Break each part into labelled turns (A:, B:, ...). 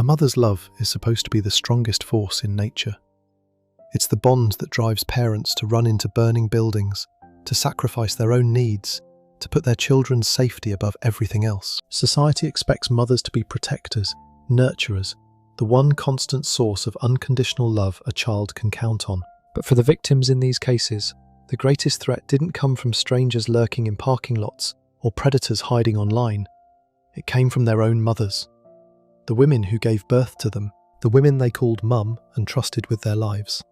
A: A mother's love is supposed to be the strongest force in nature. It's the bond that drives parents to run into burning buildings, to sacrifice their own needs, to put their children's safety above everything else. Society expects mothers to be protectors, nurturers, the one constant source of unconditional love a child can count on. But for the victims in these cases, the greatest threat didn't come from strangers lurking in parking lots or predators hiding online. It came from their own mothers. The women who gave birth to them, the women they called mum and trusted with their lives.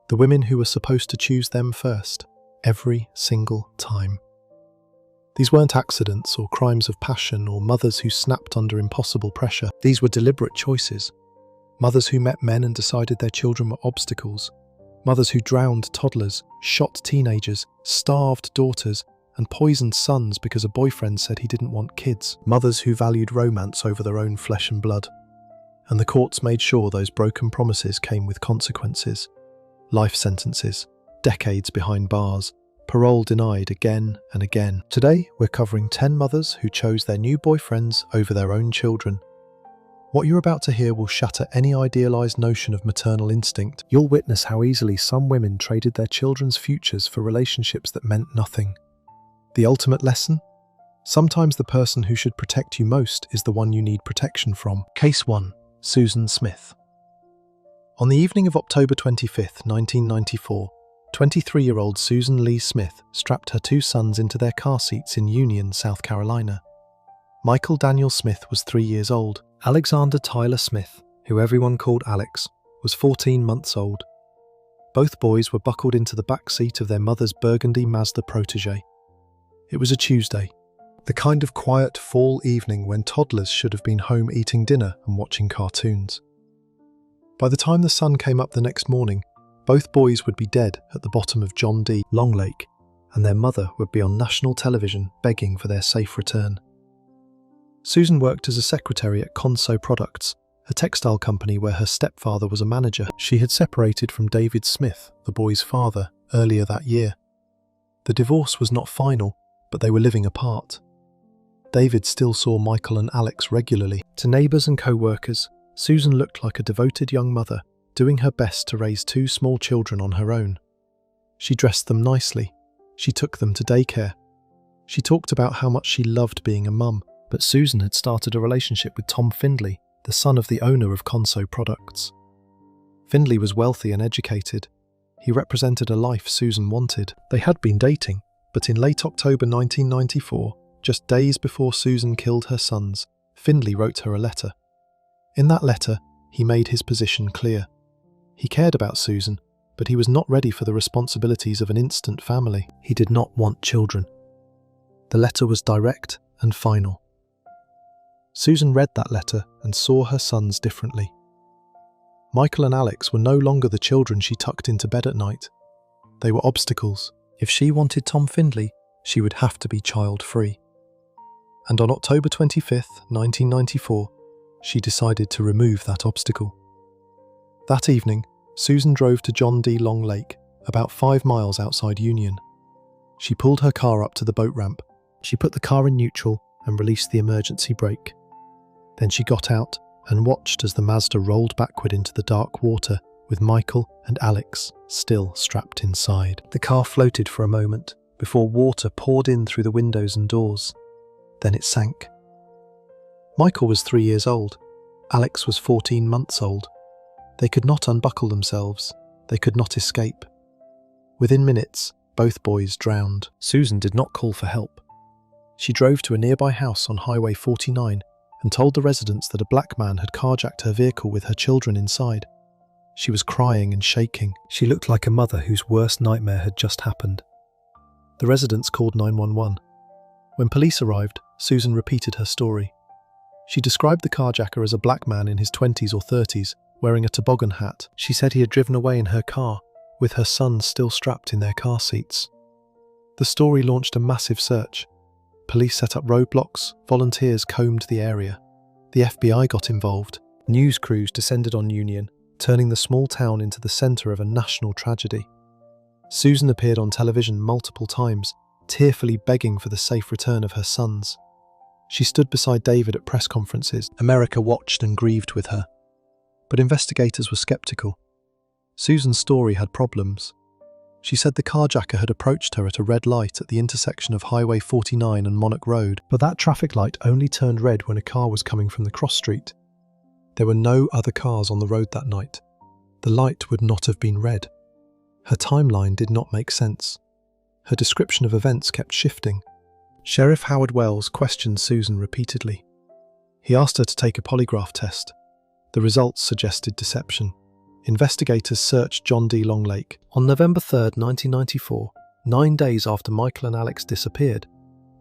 A: The women who were supposed to choose them first, every single time. These weren't accidents or crimes of passion or mothers who snapped under impossible pressure. These were deliberate choices. Mothers who met men and decided their children were obstacles. Mothers who drowned toddlers, shot teenagers, starved daughters, and poisoned sons because a boyfriend said he didn't want kids. Mothers who valued romance over their own flesh and blood. And the courts made sure those broken promises came with consequences. Life sentences, decades behind bars, parole denied again and again. Today, we're covering 10 mothers who chose their new boyfriends over their own children. What you're about to hear will shatter any idealized notion of maternal instinct. You'll witness how easily some women traded their children's futures for relationships that meant nothing. The ultimate lesson? Sometimes the person who should protect you most is the one you need protection from. Case 1. Susan Smith. On the evening of October 25, 1994, 23-year-old Susan Lee Smith strapped her two sons into their car seats in Union, South Carolina. Michael Daniel Smith was 3 years old. Alexander Tyler Smith, who everyone called Alex, was 14 months old. Both boys were buckled into the back seat of their mother's burgundy Mazda Protege. It was a Tuesday, the kind of quiet fall evening when toddlers should have been home eating dinner and watching cartoons. By the time the sun came up the next morning, both boys would be dead at the bottom of John D. Long Lake, and their mother would be on national television begging for their safe return. Susan worked as a secretary at Conso Products, a textile company where her stepfather was a manager. She had separated from David Smith, the boy's father, earlier that year. The divorce was not final, but they were living apart. David still saw Michael and Alex regularly. To neighbours and co-workers, Susan looked like a devoted young mother, doing her best to raise two small children on her own. She dressed them nicely. She took them to daycare. She talked about how much she loved being a mum, but Susan had started a relationship with Tom Findley, the son of the owner of Conso Products. Findley was wealthy and educated. He represented a life Susan wanted. They had been dating, but in late October 1994, just days before Susan killed her sons, Findley wrote her a letter. In that letter, he made his position clear. He cared about Susan, but he was not ready for the responsibilities of an instant family. He did not want children. The letter was direct and final. Susan read that letter and saw her sons differently. Michael and Alex were no longer the children she tucked into bed at night. They were obstacles. If she wanted Tom Findley, she would have to be child-free. And on October 25, 1994, she decided to remove that obstacle. That evening, Susan drove to John D. Long Lake, about 5 miles outside Union. She pulled her car up to the boat ramp. She put the car in neutral and released the emergency brake. Then she got out and watched as the Mazda rolled backward into the dark water with Michael and Alex still strapped inside. The car floated for a moment before water poured in through the windows and doors. Then it sank. Michael was 3 years old. Alex was 14 months old. They could not unbuckle themselves. They could not escape. Within minutes, both boys drowned. Susan did not call for help. She drove to a nearby house on Highway 49 and told the residents that a black man had carjacked her vehicle with her children inside. She was crying and shaking. She looked like a mother whose worst nightmare had just happened. The residents called 911. When police arrived, Susan repeated her story. She described the carjacker as a black man in his 20s or 30s, wearing a toboggan hat. She said he had driven away in her car, with her sons still strapped in their car seats. The story launched a massive search. Police set up roadblocks, volunteers combed the area. The FBI got involved. News crews descended on Union, turning the small town into the centre of a national tragedy. Susan appeared on television multiple times, tearfully begging for the safe return of her sons. She stood beside David at press conferences. America watched and grieved with her. But investigators were skeptical. Susan's story had problems. She said the carjacker had approached her at a red light at the intersection of Highway 49 and Monarch Road, but that traffic light only turned red when a car was coming from the cross street. There were no other cars on the road that night. The light would not have been red. Her timeline did not make sense. Her description of events kept shifting. Sheriff Howard Wells questioned Susan repeatedly. He asked her to take a polygraph test. The results suggested deception. Investigators searched John D. Longlake. On November 3, 1994, 9 days after Michael and Alex disappeared,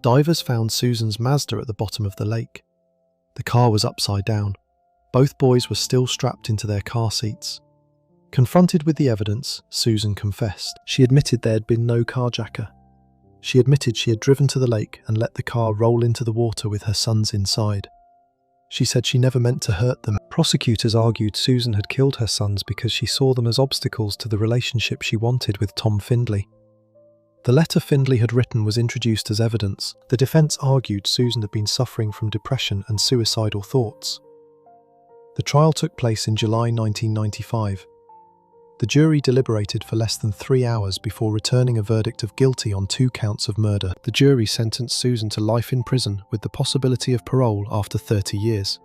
A: divers found Susan's Mazda at the bottom of the lake. The car was upside down. Both boys were still strapped into their car seats. Confronted with the evidence, Susan confessed. She admitted there had been no carjacker. She admitted she had driven to the lake and let the car roll into the water with her sons inside. She said she never meant to hurt them. Prosecutors argued Susan had killed her sons because she saw them as obstacles to the relationship she wanted with Tom Findlay. The letter Findlay had written was introduced as evidence. The defense argued Susan had been suffering from depression and suicidal thoughts. The trial took place in July 1995. The jury deliberated for less than 3 hours before returning a verdict of guilty on 2 counts of murder. The jury sentenced Susan to life in prison with the possibility of parole after 30 years.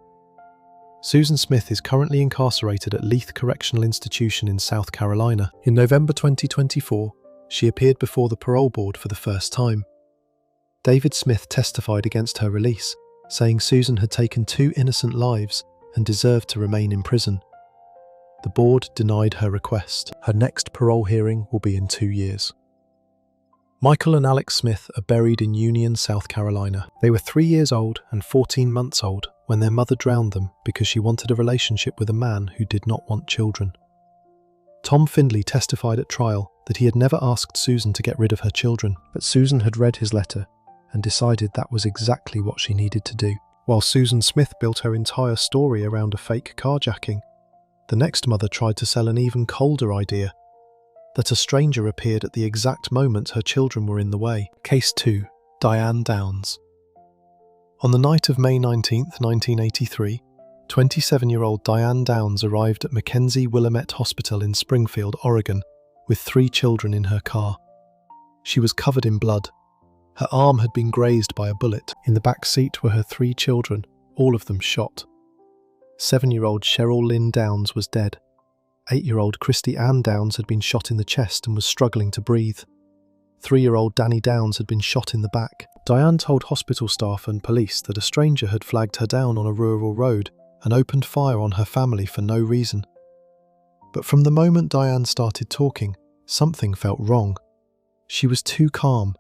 A: Susan Smith is currently incarcerated at Leith Correctional Institution in South Carolina. In November 2024, she appeared before the parole board for the first time. David Smith testified against her release, saying Susan had taken 2 innocent lives and deserved to remain in prison. The board denied her request. Her next parole hearing will be in 2 years. Michael and Alex Smith are buried in Union, South Carolina. They were 3 years old and 14 months old when their mother drowned them because she wanted a relationship with a man who did not want children. Tom Findlay testified at trial that he had never asked Susan to get rid of her children, but Susan had read his letter and decided that was exactly what she needed to do. While Susan Smith built her entire story around a fake carjacking, the next mother tried to sell an even colder idea, that a stranger appeared at the exact moment her children were in the way. Case 2. Diane Downs. On the night of May 19, 1983, 27-year-old Diane Downs arrived at Mackenzie Willamette Hospital in Springfield, Oregon, with 3 children in her car. She was covered in blood. Her arm had been grazed by a bullet. In the back seat were her 3 children, all of them shot. 7-year-old Cheryl Lynn Downs was dead. 8-year-old Christy Ann Downs had been shot in the chest and was struggling to breathe. 3-year-old Danny Downs had been shot in the back. Diane told hospital staff and police that a stranger had flagged her down on a rural road and opened fire on her family for no reason. But from the moment Diane started talking, something felt wrong. She was too calm.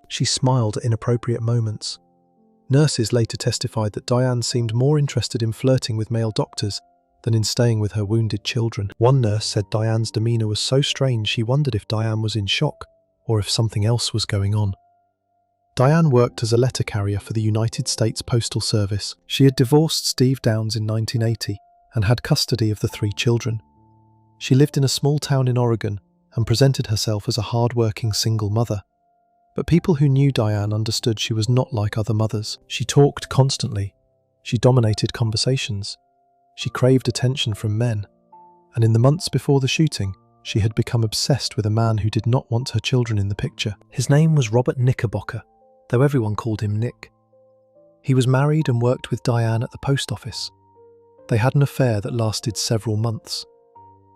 A: She smiled at inappropriate moments. Nurses later testified that Diane seemed more interested in flirting with male doctors than in staying with her wounded children. One nurse said Diane's demeanour was so strange she wondered if Diane was in shock or if something else was going on. Diane worked as a letter carrier for the United States Postal Service. She had divorced Steve Downs in 1980 and had custody of the 3 children. She lived in a small town in Oregon and presented herself as a hard-working single mother. But people who knew Diane understood she was not like other mothers. She talked constantly. She dominated conversations. She craved attention from men. And in the months before the shooting, she had become obsessed with a man who did not want her children in the picture. His name was Robert Knickerbocker, though everyone called him Nick. He was married and worked with Diane at the post office. They had an affair that lasted several months.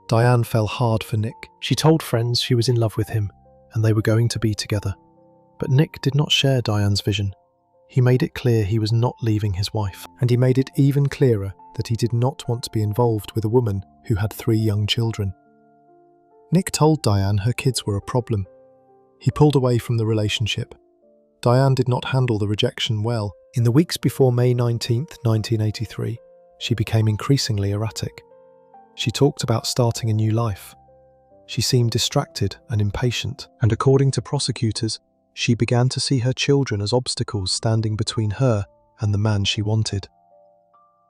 A: Diane fell hard for Nick. She told friends she was in love with him, and they were going to be together. But Nick did not share Diane's vision. He made it clear he was not leaving his wife, and he made it even clearer that he did not want to be involved with a woman who had 3 young children. Nick told Diane her kids were a problem. He pulled away from the relationship. Diane did not handle the rejection well. In the weeks before May 19, 1983, she became increasingly erratic. She talked about starting a new life. She seemed distracted and impatient, and according to prosecutors, she began to see her children as obstacles standing between her and the man she wanted.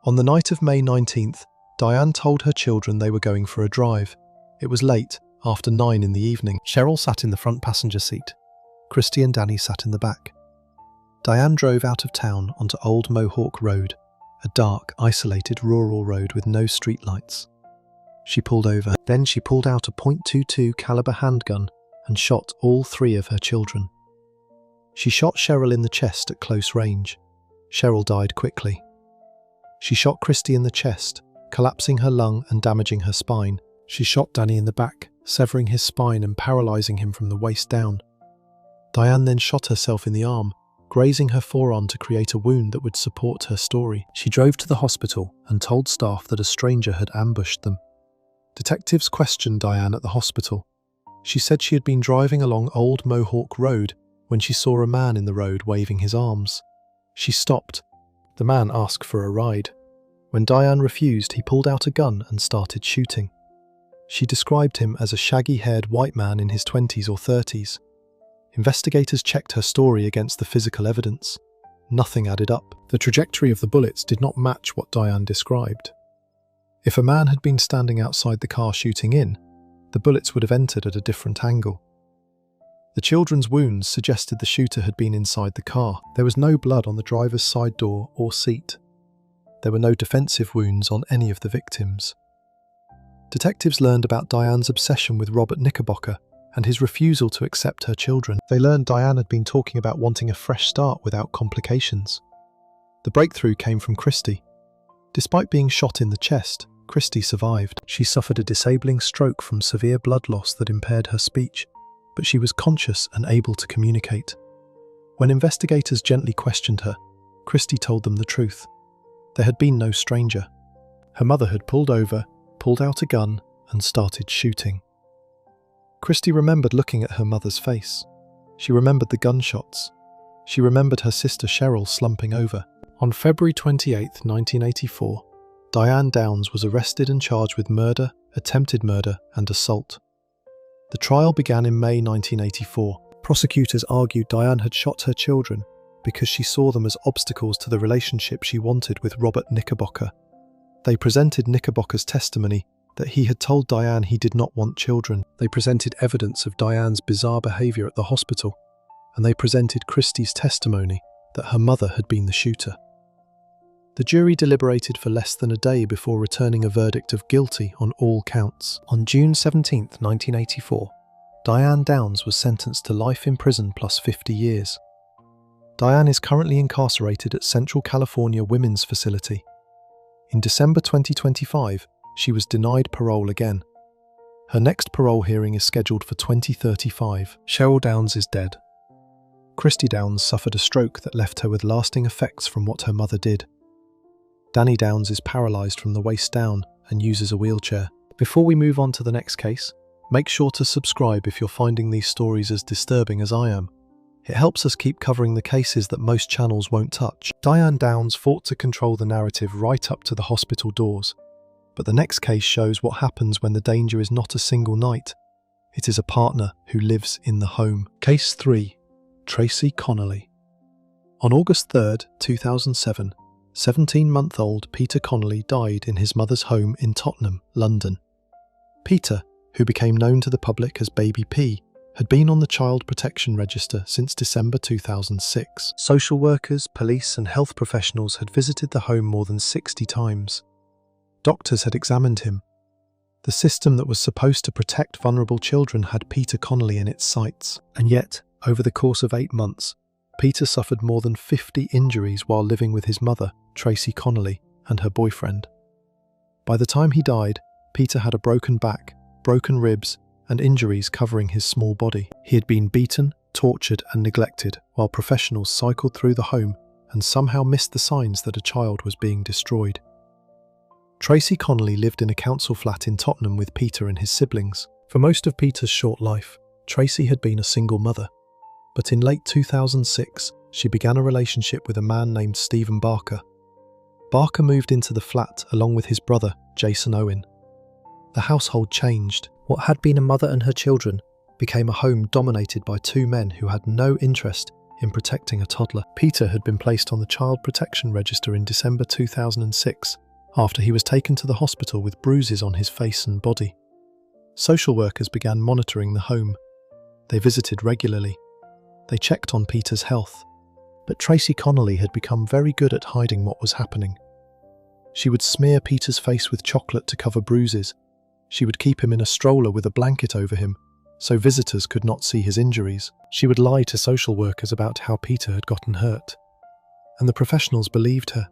A: On the night of May 19th, Diane told her children they were going for a drive. It was late, after 9 in the evening. Cheryl sat in the front passenger seat. Christy and Danny sat in the back. Diane drove out of town onto Old Mohawk Road, a dark, isolated rural road with no streetlights. She pulled over. Then she pulled out a .22 caliber handgun and shot all 3 of her children. She shot Cheryl in the chest at close range. Cheryl died quickly. She shot Christy in the chest, collapsing her lung and damaging her spine. She shot Danny in the back, severing his spine and paralyzing him from the waist down. Diane then shot herself in the arm, grazing her forearm to create a wound that would support her story. She drove to the hospital and told staff that a stranger had ambushed them. Detectives questioned Diane at the hospital. She said she had been driving along Old Mohawk Road when she saw a man in the road waving his arms. She stopped. The man asked for a ride. When Diane refused, he pulled out a gun and started shooting. She described him as a shaggy-haired white man in his 20s or 30s. Investigators checked her story against the physical evidence. Nothing added up. The trajectory of the bullets did not match what Diane described. If a man had been standing outside the car shooting in, the bullets would have entered at a different angle. The children's wounds suggested the shooter had been inside the car. There was no blood on the driver's side door or seat. There were no defensive wounds on any of the victims. Detectives learned about Diane's obsession with Robert Knickerbocker and his refusal to accept her children. They learned Diane had been talking about wanting a fresh start without complications. The breakthrough came from Christy. Despite being shot in the chest, Christy survived. She suffered a disabling stroke from severe blood loss that impaired her speech, but she was conscious and able to communicate. When investigators gently questioned her, Christy told them the truth. There had been no stranger. Her mother had pulled over, pulled out a gun, and started shooting. Christy remembered looking at her mother's face. She remembered the gunshots. She remembered her sister Cheryl slumping over. On February 28, 1984, Diane Downs was arrested and charged with murder, attempted murder, and assault. The trial began in May 1984. Prosecutors argued Diane had shot her children because she saw them as obstacles to the relationship she wanted with Robert Knickerbocker. They presented Knickerbocker's testimony that he had told Diane he did not want children. They presented evidence of Diane's bizarre behaviour at the hospital, and they presented Christy's testimony that her mother had been the shooter. The jury deliberated for less than a day before returning a verdict of guilty on all counts. On June 17, 1984, Diane Downs was sentenced to life in prison plus 50 years. Diane is currently incarcerated at Central California Women's Facility. In December 2025, she was denied parole again. Her next parole hearing is scheduled for 2035. Cheryl Downs is dead. Christy Downs suffered a stroke that left her with lasting effects from what her mother did. Danny Downs is paralysed from the waist down and uses a wheelchair. Before we move on to the next case, make sure to subscribe if you're finding these stories as disturbing as I am. It helps us keep covering the cases that most channels won't touch. Diane Downs fought to control the narrative right up to the hospital doors. But the next case shows what happens when the danger is not a single night. It is a partner who lives in the home. Case 3. Tracy Connolly. On August 3, 2007, 17-month-old Peter Connolly died in his mother's home in Tottenham, London. Peter, who became known to the public as Baby P, had been on the Child Protection Register since December 2006. Social workers, police and health professionals had visited the home more than 60 times. Doctors had examined him. The system that was supposed to protect vulnerable children had Peter Connolly in its sights. And yet, over the course of 8 months, Peter suffered more than 50 injuries while living with his mother, Tracy Connolly, and her boyfriend. By the time he died, Peter had a broken back, broken ribs, and injuries covering his small body. He had been beaten, tortured, and neglected while professionals cycled through the home and somehow missed the signs that a child was being destroyed. Tracy Connolly lived in a council flat in Tottenham with Peter and his siblings. For most of Peter's short life, Tracy had been a single mother. But in late 2006, she began a relationship with a man named Stephen Barker. Barker moved into the flat along with his brother, Jason Owen. The household changed. What had been a mother and her children became a home dominated by 2 men who had no interest in protecting a toddler. Peter had been placed on the Child Protection Register in December 2006 after he was taken to the hospital with bruises on his face and body. Social workers began monitoring the home. They visited regularly. They checked on Peter's health. But Tracy Connolly had become very good at hiding what was happening. She would smear Peter's face with chocolate to cover bruises. She would keep him in a stroller with a blanket over him, so visitors could not see his injuries. She would lie to social workers about how Peter had gotten hurt. And the professionals believed her,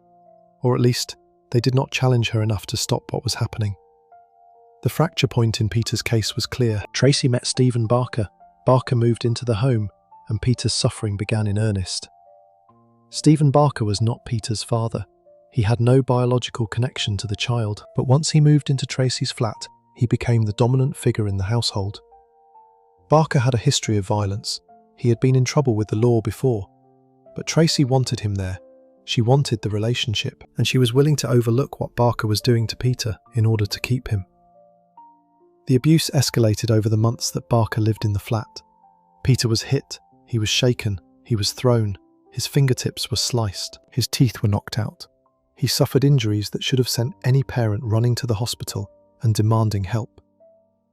A: or at least they did not challenge her enough to stop what was happening. The fracture point in Peter's case was clear. Tracy met Stephen Barker. Barker moved into the home, and Peter's suffering began in earnest. Stephen Barker was not Peter's father. He had no biological connection to the child, but once he moved into Tracy's flat, he became the dominant figure in the household. Barker had a history of violence. He had been in trouble with the law before. But Tracy wanted him there. She wanted the relationship, and she was willing to overlook what Barker was doing to Peter in order to keep him. The abuse escalated over the months that Barker lived in the flat. Peter was hit, he was shaken, he was thrown, his fingertips were sliced, his teeth were knocked out. He suffered injuries that should have sent any parent running to the hospital and demanding help.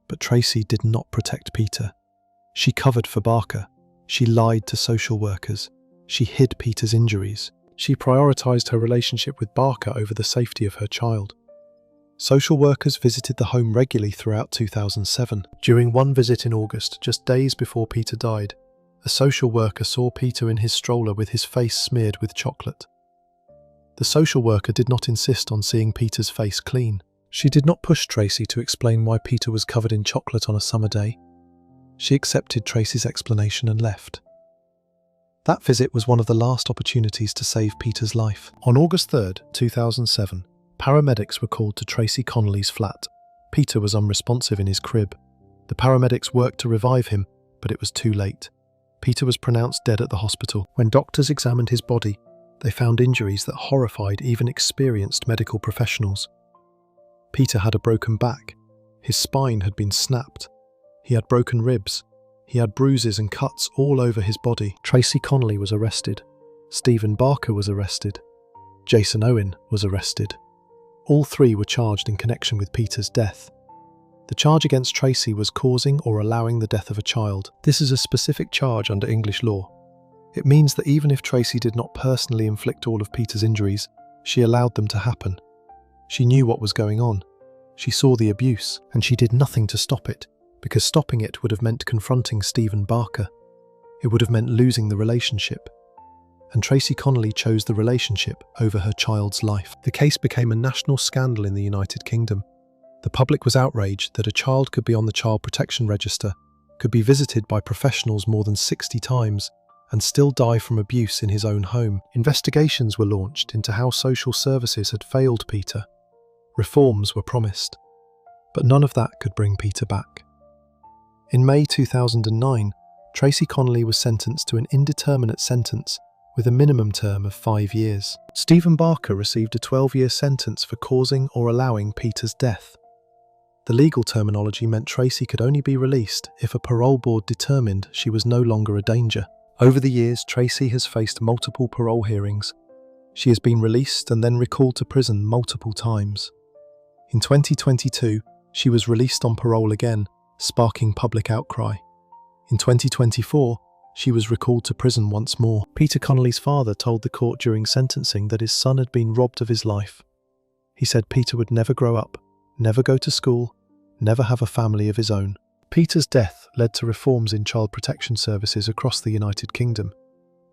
A: But Tracy did not protect Peter. She covered for Barker. She lied to social workers. She hid Peter's injuries. She prioritized her relationship with Barker over the safety of her child. Social workers visited the home regularly throughout 2007. During one visit in August, just days before Peter died, a social worker saw Peter in his stroller with his face smeared with chocolate. The social worker did not insist on seeing Peter's face clean. She did not push Tracy to explain why Peter was covered in chocolate on a summer day. She accepted Tracy's explanation and left. That visit was one of the last opportunities to save Peter's life. On August 3rd, 2007, paramedics were called to Tracy Connolly's flat. Peter was unresponsive in his crib. The paramedics worked to revive him, but it was too late. Peter was pronounced dead at the hospital. When doctors examined his body, they found injuries that horrified even experienced medical professionals. Peter had a broken back. His spine had been snapped. He had broken ribs. He had bruises and cuts all over his body. Tracy Connolly was arrested. Stephen Barker was arrested. Jason Owen was arrested. All three were charged in connection with Peter's death. The charge against Tracy was causing or allowing the death of a child. This is a specific charge under English law. It means that even if Tracy did not personally inflict all of Peter's injuries, she allowed them to happen. She knew what was going on. She saw the abuse, and she did nothing to stop it, because stopping it would have meant confronting Stephen Barker. It would have meant losing the relationship. And Tracy Connolly chose the relationship over her child's life. The case became a national scandal in the United Kingdom. The public was outraged that a child could be on the Child Protection Register, could be visited by professionals more than 60 times, and still die from abuse in his own home. Investigations were launched into how social services had failed Peter. Reforms were promised. But none of that could bring Peter back. In May 2009, Tracy Connolly was sentenced to an indeterminate sentence with a minimum term of 5 years. Stephen Barker received a 12-year sentence for causing or allowing Peter's death. The legal terminology meant Tracy could only be released if a parole board determined she was no longer a danger. Over the years, Tracy has faced multiple parole hearings. She has been released and then recalled to prison multiple times. In 2022, she was released on parole again, sparking public outcry. In 2024, she was recalled to prison once more. Peter Connolly's father told the court during sentencing that his son had been robbed of his life. He said Peter would never grow up, never go to school, never have a family of his own. Peter's death led to reforms in child protection services across the United Kingdom,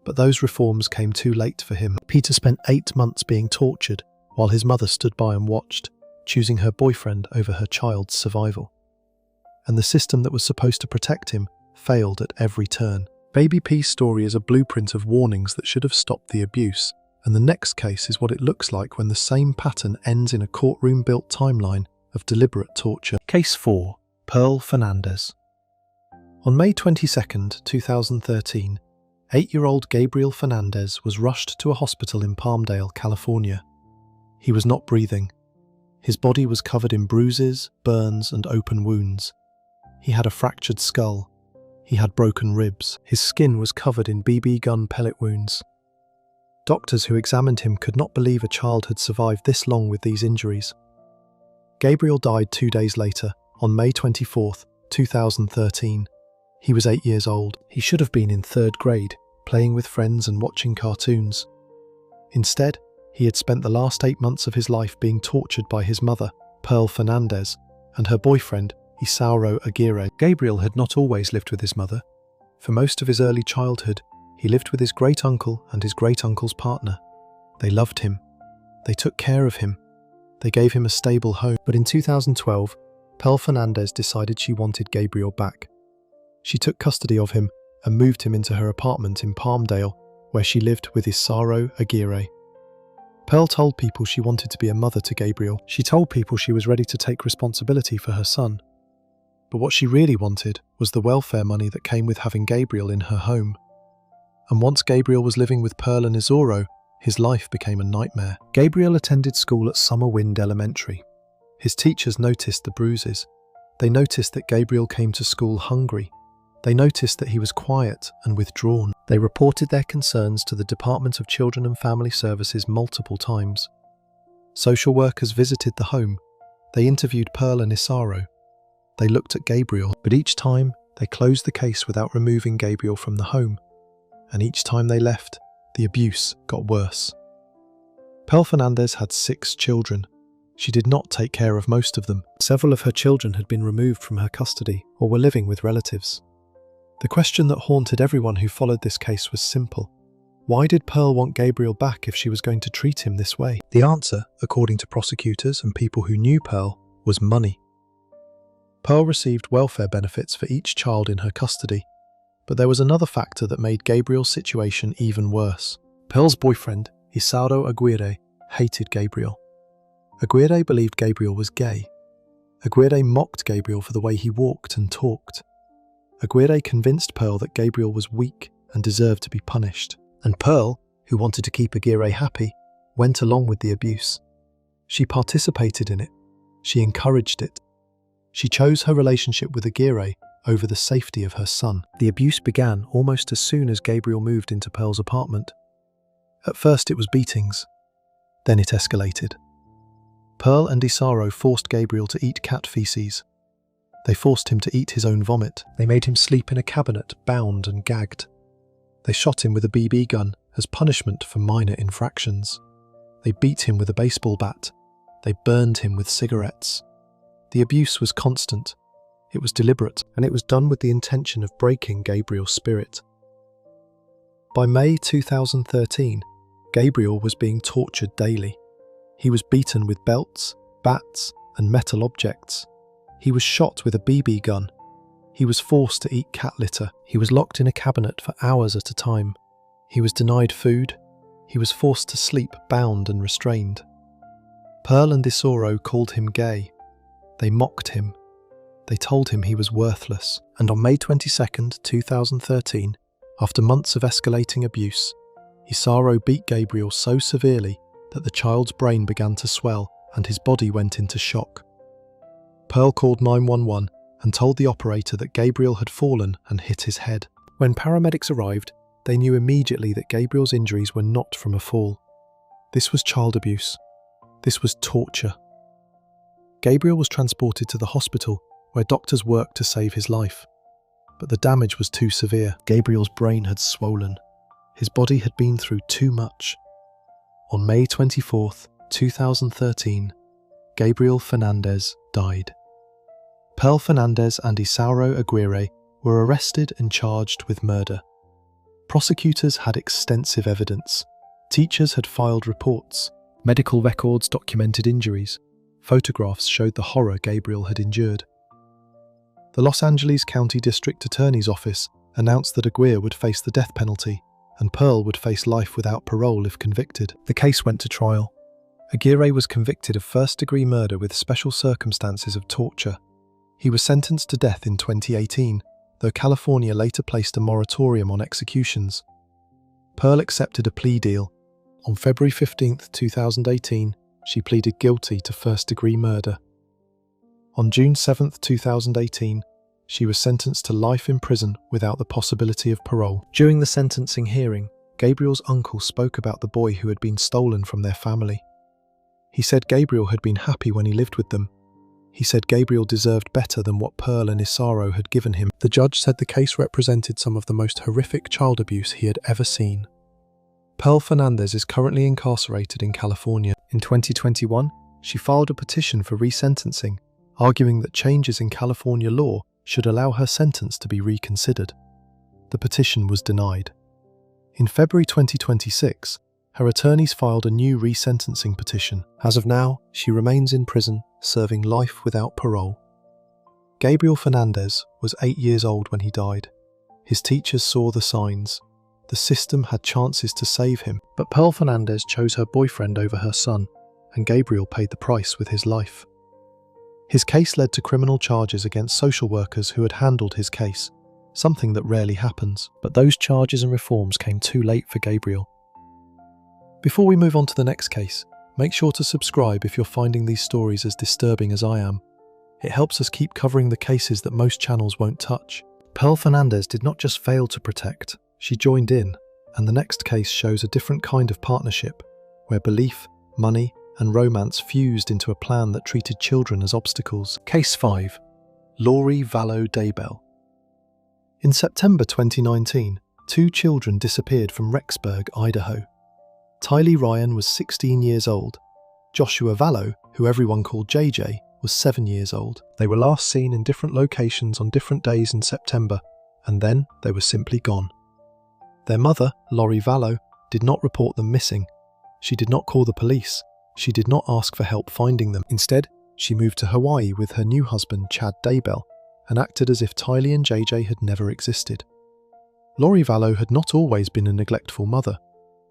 A: but those reforms came too late for him. Peter spent 8 months being tortured while his mother stood by and watched, choosing her boyfriend over her child's survival. And the system that was supposed to protect him failed at every turn. Baby P's story is a blueprint of warnings that should have stopped the abuse, and the next case is what it looks like when the same pattern ends in a courtroom-built timeline of deliberate torture. Case 4. Pearl Fernandez. On May 22, 2013, 8-year-old Gabriel Fernandez was rushed to a hospital in Palmdale, California. He was not breathing. His body was covered in bruises, burns, and open wounds. He had a fractured skull. He had broken ribs. His skin was covered in BB gun pellet wounds. Doctors who examined him could not believe a child had survived this long with these injuries. Gabriel died 2 days later, on May 24, 2013. He was 8 years old. He should have been in 3rd grade. playing with friends and watching cartoons. Instead, he had spent the last 8 months of his life being tortured by his mother, Pearl Fernandez, and her boyfriend, Isauro Aguirre. Gabriel had not always lived with his mother. For most of his early childhood, he lived with his great-uncle and his great-uncle's partner. They loved him. They took care of him. They gave him a stable home. But in 2012, Pearl Fernandez decided she wanted Gabriel back. She took custody of him and moved him into her apartment in Palmdale, where she lived with Isauro Aguirre. Pearl told people she wanted to be a mother to Gabriel. She told people she was ready to take responsibility for her son. But what she really wanted was the welfare money that came with having Gabriel in her home. And once Gabriel was living with Pearl and Isauro, his life became a nightmare. Gabriel attended school at Summer Wind Elementary. His teachers noticed the bruises. They noticed that Gabriel came to school hungry. They noticed that he was quiet and withdrawn. They reported their concerns to the Department of Children and Family Services multiple times. Social workers visited the home. They interviewed Pearl and Isauro. They looked at Gabriel, but each time they closed the case without removing Gabriel from the home. And each time they left, the abuse got worse. Pearl Fernandez had 6 children. She did not take care of most of them. Several of her children had been removed from her custody or were living with relatives. The question that haunted everyone who followed this case was simple. Why did Pearl want Gabriel back if she was going to treat him this way? The answer, according to prosecutors and people who knew Pearl, was money. Pearl received welfare benefits for each child in her custody, but there was another factor that made Gabriel's situation even worse. Pearl's boyfriend, Isauro Aguirre, hated Gabriel. Aguirre believed Gabriel was gay. Aguirre mocked Gabriel for the way he walked and talked. Aguirre convinced Pearl that Gabriel was weak and deserved to be punished. And Pearl, who wanted to keep Aguirre happy, went along with the abuse. She participated in it. She encouraged it. She chose her relationship with Aguirre over the safety of her son. The abuse began almost as soon as Gabriel moved into Pearl's apartment. At first it was beatings. Then it escalated. Pearl and Isauro forced Gabriel to eat cat feces. They forced him to eat his own vomit. They made him sleep in a cabinet, bound and gagged. They shot him with a BB gun as punishment for minor infractions. They beat him with a baseball bat. They burned him with cigarettes. The abuse was constant. It was deliberate, and it was done with the intention of breaking Gabriel's spirit. By May 2013, Gabriel was being tortured daily. He was beaten with belts, bats, and metal objects. He was shot with a BB gun. He was forced to eat cat litter. He was locked in a cabinet for hours at a time. He was denied food. He was forced to sleep bound and restrained. Pearl and Isauro called him gay. They mocked him. They told him he was worthless. And on May 22, 2013, after months of escalating abuse, Isauro beat Gabriel so severely that the child's brain began to swell and his body went into shock. Pearl called 911 and told the operator that Gabriel had fallen and hit his head. When paramedics arrived, they knew immediately that Gabriel's injuries were not from a fall. This was child abuse. This was torture. Gabriel was transported to the hospital where doctors worked to save his life. But the damage was too severe. Gabriel's brain had swollen. His body had been through too much. On May 24, 2013, Gabriel Fernandez died. Pearl Fernandez and Isauro Aguirre were arrested and charged with murder. Prosecutors had extensive evidence. Teachers had filed reports. Medical records documented injuries. Photographs showed the horror Gabriel had endured. The Los Angeles County District Attorney's Office announced that Aguirre would face the death penalty and Pearl would face life without parole if convicted. The case went to trial. Aguirre was convicted of first-degree murder with special circumstances of torture. He was sentenced to death in 2018, though California later placed a moratorium on executions. Pearl accepted a plea deal. On February 15, 2018, she pleaded guilty to first-degree murder. On June 7, 2018, she was sentenced to life in prison without the possibility of parole. During the sentencing hearing, Gabriel's uncle spoke about the boy who had been stolen from their family. He said Gabriel had been happy when he lived with them. He said Gabriel deserved better than what Pearl and Isaro had given him. The judge said the case represented some of the most horrific child abuse he had ever seen. Pearl Fernandez is currently incarcerated in California. In 2021, she filed a petition for resentencing, arguing that changes in California law should allow her sentence to be reconsidered. The petition was denied. In February 2026, her attorneys filed a new resentencing petition. As of now, she remains in prison, serving life without parole. Gabriel Fernandez was 8 years old when he died. His teachers saw the signs. The system had chances to save him, but Pearl Fernandez chose her boyfriend over her son, and Gabriel paid the price with his life. His case led to criminal charges against social workers who had handled his case, something that rarely happens. But those charges and reforms came too late for Gabriel. Before we move on to the next case, make sure to subscribe if you're finding these stories as disturbing as I am. It helps us keep covering the cases that most channels won't touch. Pearl Fernandez did not just fail to protect, she joined in, and the next case shows a different kind of partnership, where belief, money, and romance fused into a plan that treated children as obstacles. Case 5. Lori Vallow Daybell. In September 2019, 2 children disappeared from Rexburg, Idaho. Tylee Ryan was 16 years old. Joshua Vallow, who everyone called JJ, was 7 years old. They were last seen in different locations on different days in September, and then they were simply gone. Their mother, Lori Vallow, did not report them missing. She did not call the police. She did not ask for help finding them. Instead, she moved to Hawaii with her new husband, Chad Daybell, and acted as if Tylee and JJ had never existed. Lori Vallow had not always been a neglectful mother.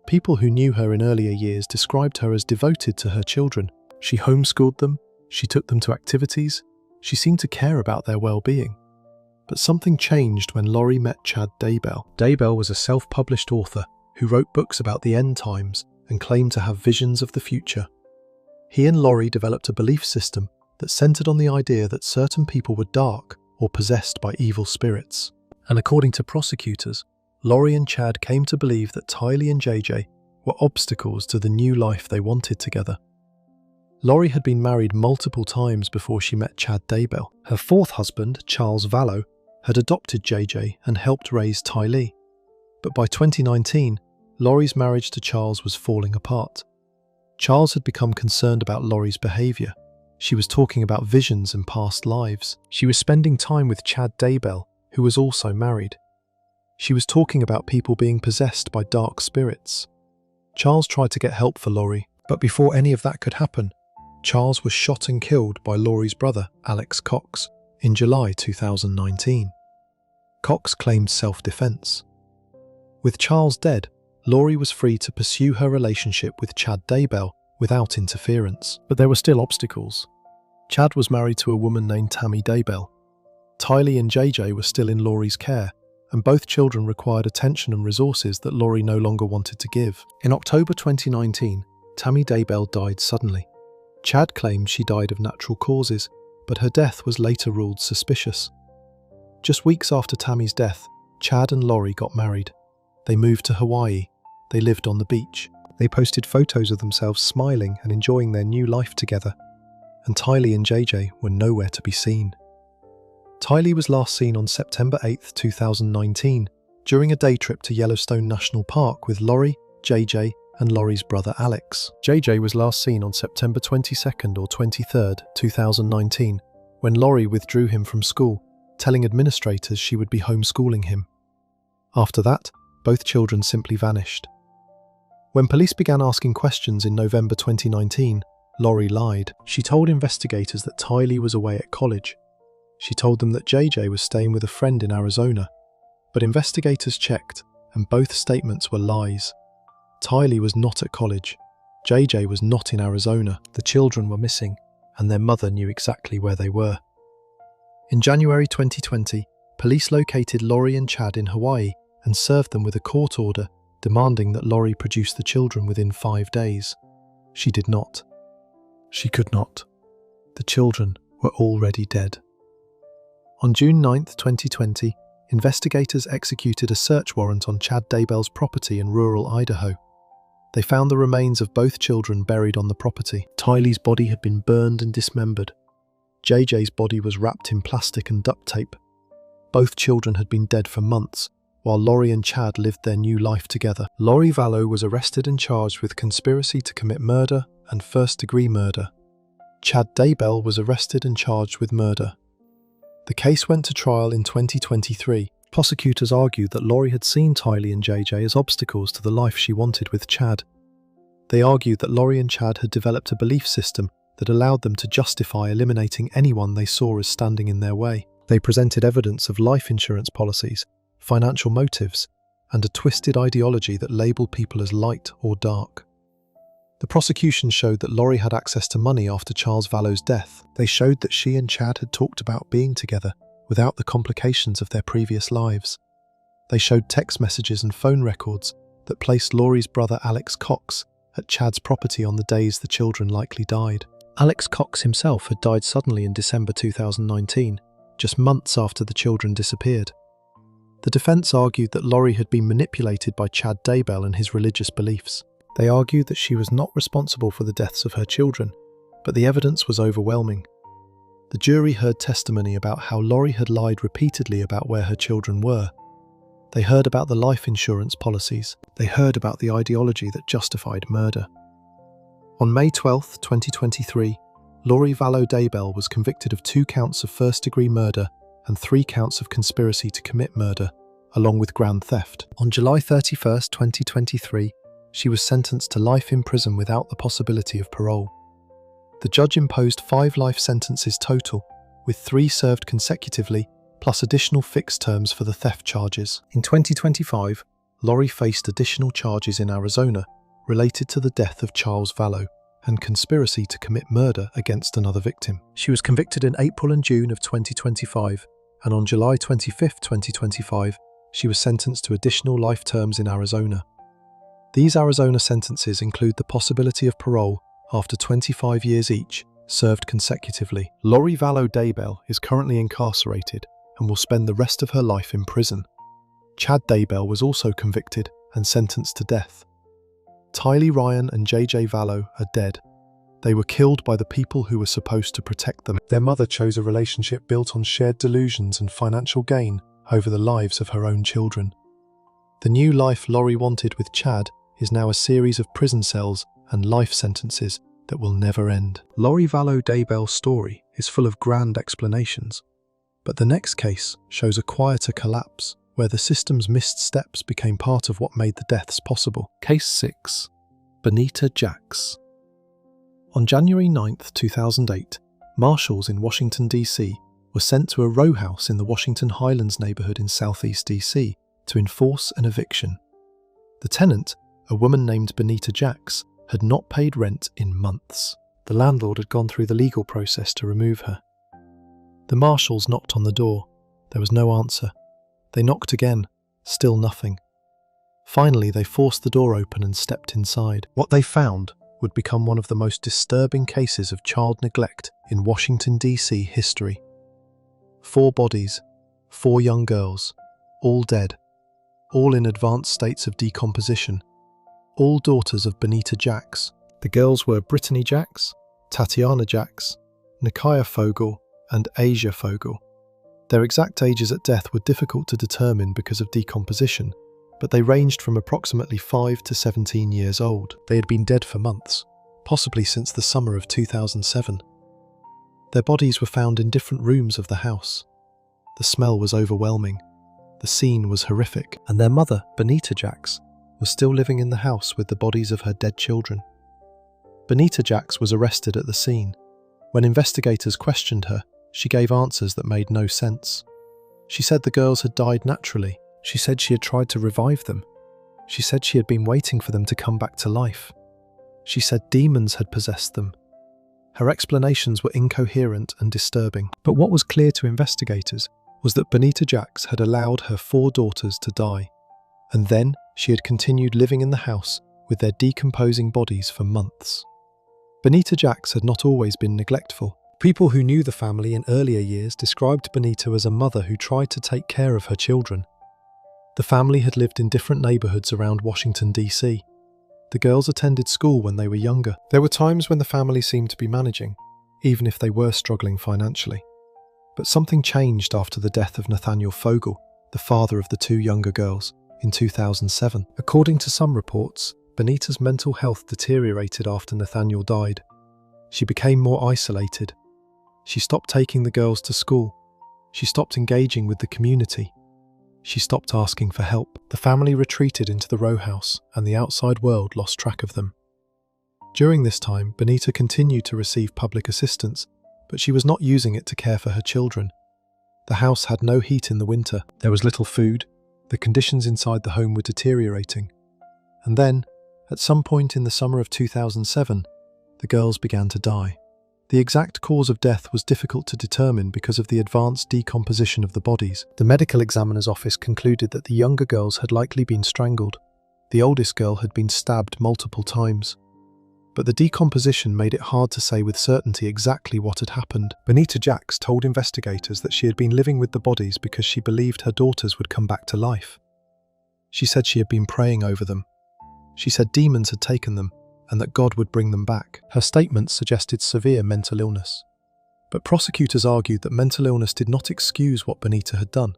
A: People who knew her in earlier years described her as devoted to her children. She homeschooled them, she took them to activities, she seemed to care about their well-being. But something changed when Lori met Chad Daybell. Daybell was a self-published author who wrote books about the end times and claimed to have visions of the future. He and Lori developed a belief system that centered on the idea that certain people were dark or possessed by evil spirits. And according to prosecutors, Lori and Chad came to believe that Tylee and JJ were obstacles to the new life they wanted together. Lori had been married multiple times before she met Chad Daybell. Her fourth husband, Charles Vallow, had adopted JJ and helped raise Tylee. But by 2019, Lori's marriage to Charles was falling apart. Charles had become concerned about Lori's behaviour. She was talking about visions and past lives. She was spending time with Chad Daybell, who was also married. She was talking about people being possessed by dark spirits. Charles tried to get help for Lori, but before any of that could happen, Charles was shot and killed by Lori's brother, Alex Cox, in July 2019. Cox claimed self-defense. With Charles dead, Lori was free to pursue her relationship with Chad Daybell without interference. But there were still obstacles. Chad was married to a woman named Tammy Daybell. Tylee and JJ were still in Lori's care, and both children required attention and resources that Lori no longer wanted to give. In October 2019, Tammy Daybell died suddenly. Chad claimed she died of natural causes, but her death was later ruled suspicious. Just weeks after Tammy's death, Chad and Lori got married. They moved to Hawaii. They lived on the beach. They posted photos of themselves smiling and enjoying their new life together. And Tylee and JJ were nowhere to be seen. Tylee was last seen on September 8, 2019, during a day trip to Yellowstone National Park with Lori, JJ, and Lori's brother Alex. JJ was last seen on September 22nd or 23rd, 2019, when Lori withdrew him from school, telling administrators she would be homeschooling him. After that, both children simply vanished. When police began asking questions in November 2019, Lori lied. She told investigators that Tylee was away at college. She told them that JJ was staying with a friend in Arizona, but investigators checked, and both statements were lies. Tylee was not at college. JJ was not in Arizona. The children were missing, and their mother knew exactly where they were. In January 2020, police located Lori and Chad in Hawaii and served them with a court order demanding that Lori produce the children within 5 days. She did not. She could not. The children were already dead. On June 9, 2020, investigators executed a search warrant on Chad Daybell's property in rural Idaho. They found the remains of both children buried on the property. Tylee's body had been burned and dismembered. JJ's body was wrapped in plastic and duct tape. Both children had been dead for months, while Lori and Chad lived their new life together. Lori Vallow was arrested and charged with conspiracy to commit murder and first-degree murder. Chad Daybell was arrested and charged with murder. The case went to trial in 2023. Prosecutors argued that Lori had seen Tylee and JJ as obstacles to the life she wanted with Chad. They argued that Lori and Chad had developed a belief system that allowed them to justify eliminating anyone they saw as standing in their way. They presented evidence of life insurance policies, financial motives, and a twisted ideology that labelled people as light or dark. The prosecution showed that Lori had access to money after Charles Vallow's death. They showed that she and Chad had talked about being together without the complications of their previous lives. They showed text messages and phone records that placed Lori's brother Alex Cox at Chad's property on the days the children likely died. Alex Cox himself had died suddenly in December 2019, just months after the children disappeared. The defense argued that Lori had been manipulated by Chad Daybell and his religious beliefs. They argued that she was not responsible for the deaths of her children, but the evidence was overwhelming. The jury heard testimony about how Lori had lied repeatedly about where her children were. They heard about the life insurance policies. They heard about the ideology that justified murder. On May 12, 2023, Lori Vallow Daybell was convicted of 2 counts of first-degree murder and 3 counts of conspiracy to commit murder, along with grand theft. On July 31, 2023, she was sentenced to life in prison without the possibility of parole. The judge imposed 5 life sentences total, with 3 served consecutively, plus additional fixed terms for the theft charges. In 2025, Lori faced additional charges in Arizona related to the death of Charles Vallow and conspiracy to commit murder against another victim. She was convicted in April and June of 2025, and on July 25, 2025, she was sentenced to additional life terms in Arizona. These Arizona sentences include the possibility of parole after 25 years each, served consecutively. Lori Vallow Daybell is currently incarcerated and will spend the rest of her life in prison. Chad Daybell was also convicted and sentenced to death. Tylee Ryan and JJ Vallow are dead. They were killed by the people who were supposed to protect them. Their mother chose a relationship built on shared delusions and financial gain over the lives of her own children. The new life Lori wanted with Chad is now a series of prison cells and life sentences that will never end. Lori Vallow Daybell's story is full of grand explanations, but the next case shows a quieter collapse where the system's missed steps became part of what made the deaths possible. Case 6. Benita Jacks. On January 9, 2008, marshals in Washington, D.C. were sent to a row house in the Washington Highlands neighborhood in southeast D.C. to enforce an eviction. The tenant, a woman named Benita Jacks, had not paid rent in months. The landlord had gone through the legal process to remove her. The marshals knocked on the door. There was no answer. They knocked again. Still nothing. Finally, they forced the door open and stepped inside. What they found would become one of the most disturbing cases of child neglect in Washington, D.C. history. 4 bodies, 4 young girls, all dead, all in advanced states of decomposition, all daughters of Benita Jacks. The girls were Brittany Jacks, Tatiana Jacks, Nikaya Fogel, and Asia Fogel. Their exact ages at death were difficult to determine because of decomposition, but they ranged from approximately 5 to 17 years old. They had been dead for months, possibly since the summer of 2007. Their bodies were found in different rooms of the house. The smell was overwhelming. The scene was horrific, and their mother, Benita Jacks, was still living in the house with the bodies of her dead children. Benita Jacks was arrested at the scene. When investigators questioned her, she gave answers that made no sense. She said the girls had died naturally. She said she had tried to revive them. She said she had been waiting for them to come back to life. She said demons had possessed them. Her explanations were incoherent and disturbing. But what was clear to investigators was that Benita Jacks had allowed her 4 daughters to die, and then she had continued living in the house with their decomposing bodies for months. Benita Jacks had not always been neglectful. People who knew the family in earlier years described Benita as a mother who tried to take care of her children. The family had lived in different neighborhoods around Washington, D.C. The girls attended school when they were younger. There were times when the family seemed to be managing, even if they were struggling financially. But something changed after the death of Nathaniel Fogel, the father of the two younger girls, in 2007. According to some reports, Benita's mental health deteriorated after Nathaniel died. She became more isolated. She stopped taking the girls to school. She stopped engaging with the community. She stopped asking for help. The family retreated into the row house, and the outside world lost track of them. During this time, Benita continued to receive public assistance, but she was not using it to care for her children. The house had no heat in the winter. There was little food. The conditions inside the home were deteriorating. And then, at some point in the summer of 2007, the girls began to die. The exact cause of death was difficult to determine because of the advanced decomposition of the bodies. The medical examiner's office concluded that the younger girls had likely been strangled. The oldest girl had been stabbed multiple times. But the decomposition made it hard to say with certainty exactly what had happened. Benita Jacks told investigators that she had been living with the bodies because she believed her daughters would come back to life. She said she had been praying over them. She said demons had taken them and that God would bring them back. Her statements suggested severe mental illness. But prosecutors argued that mental illness did not excuse what Benita had done.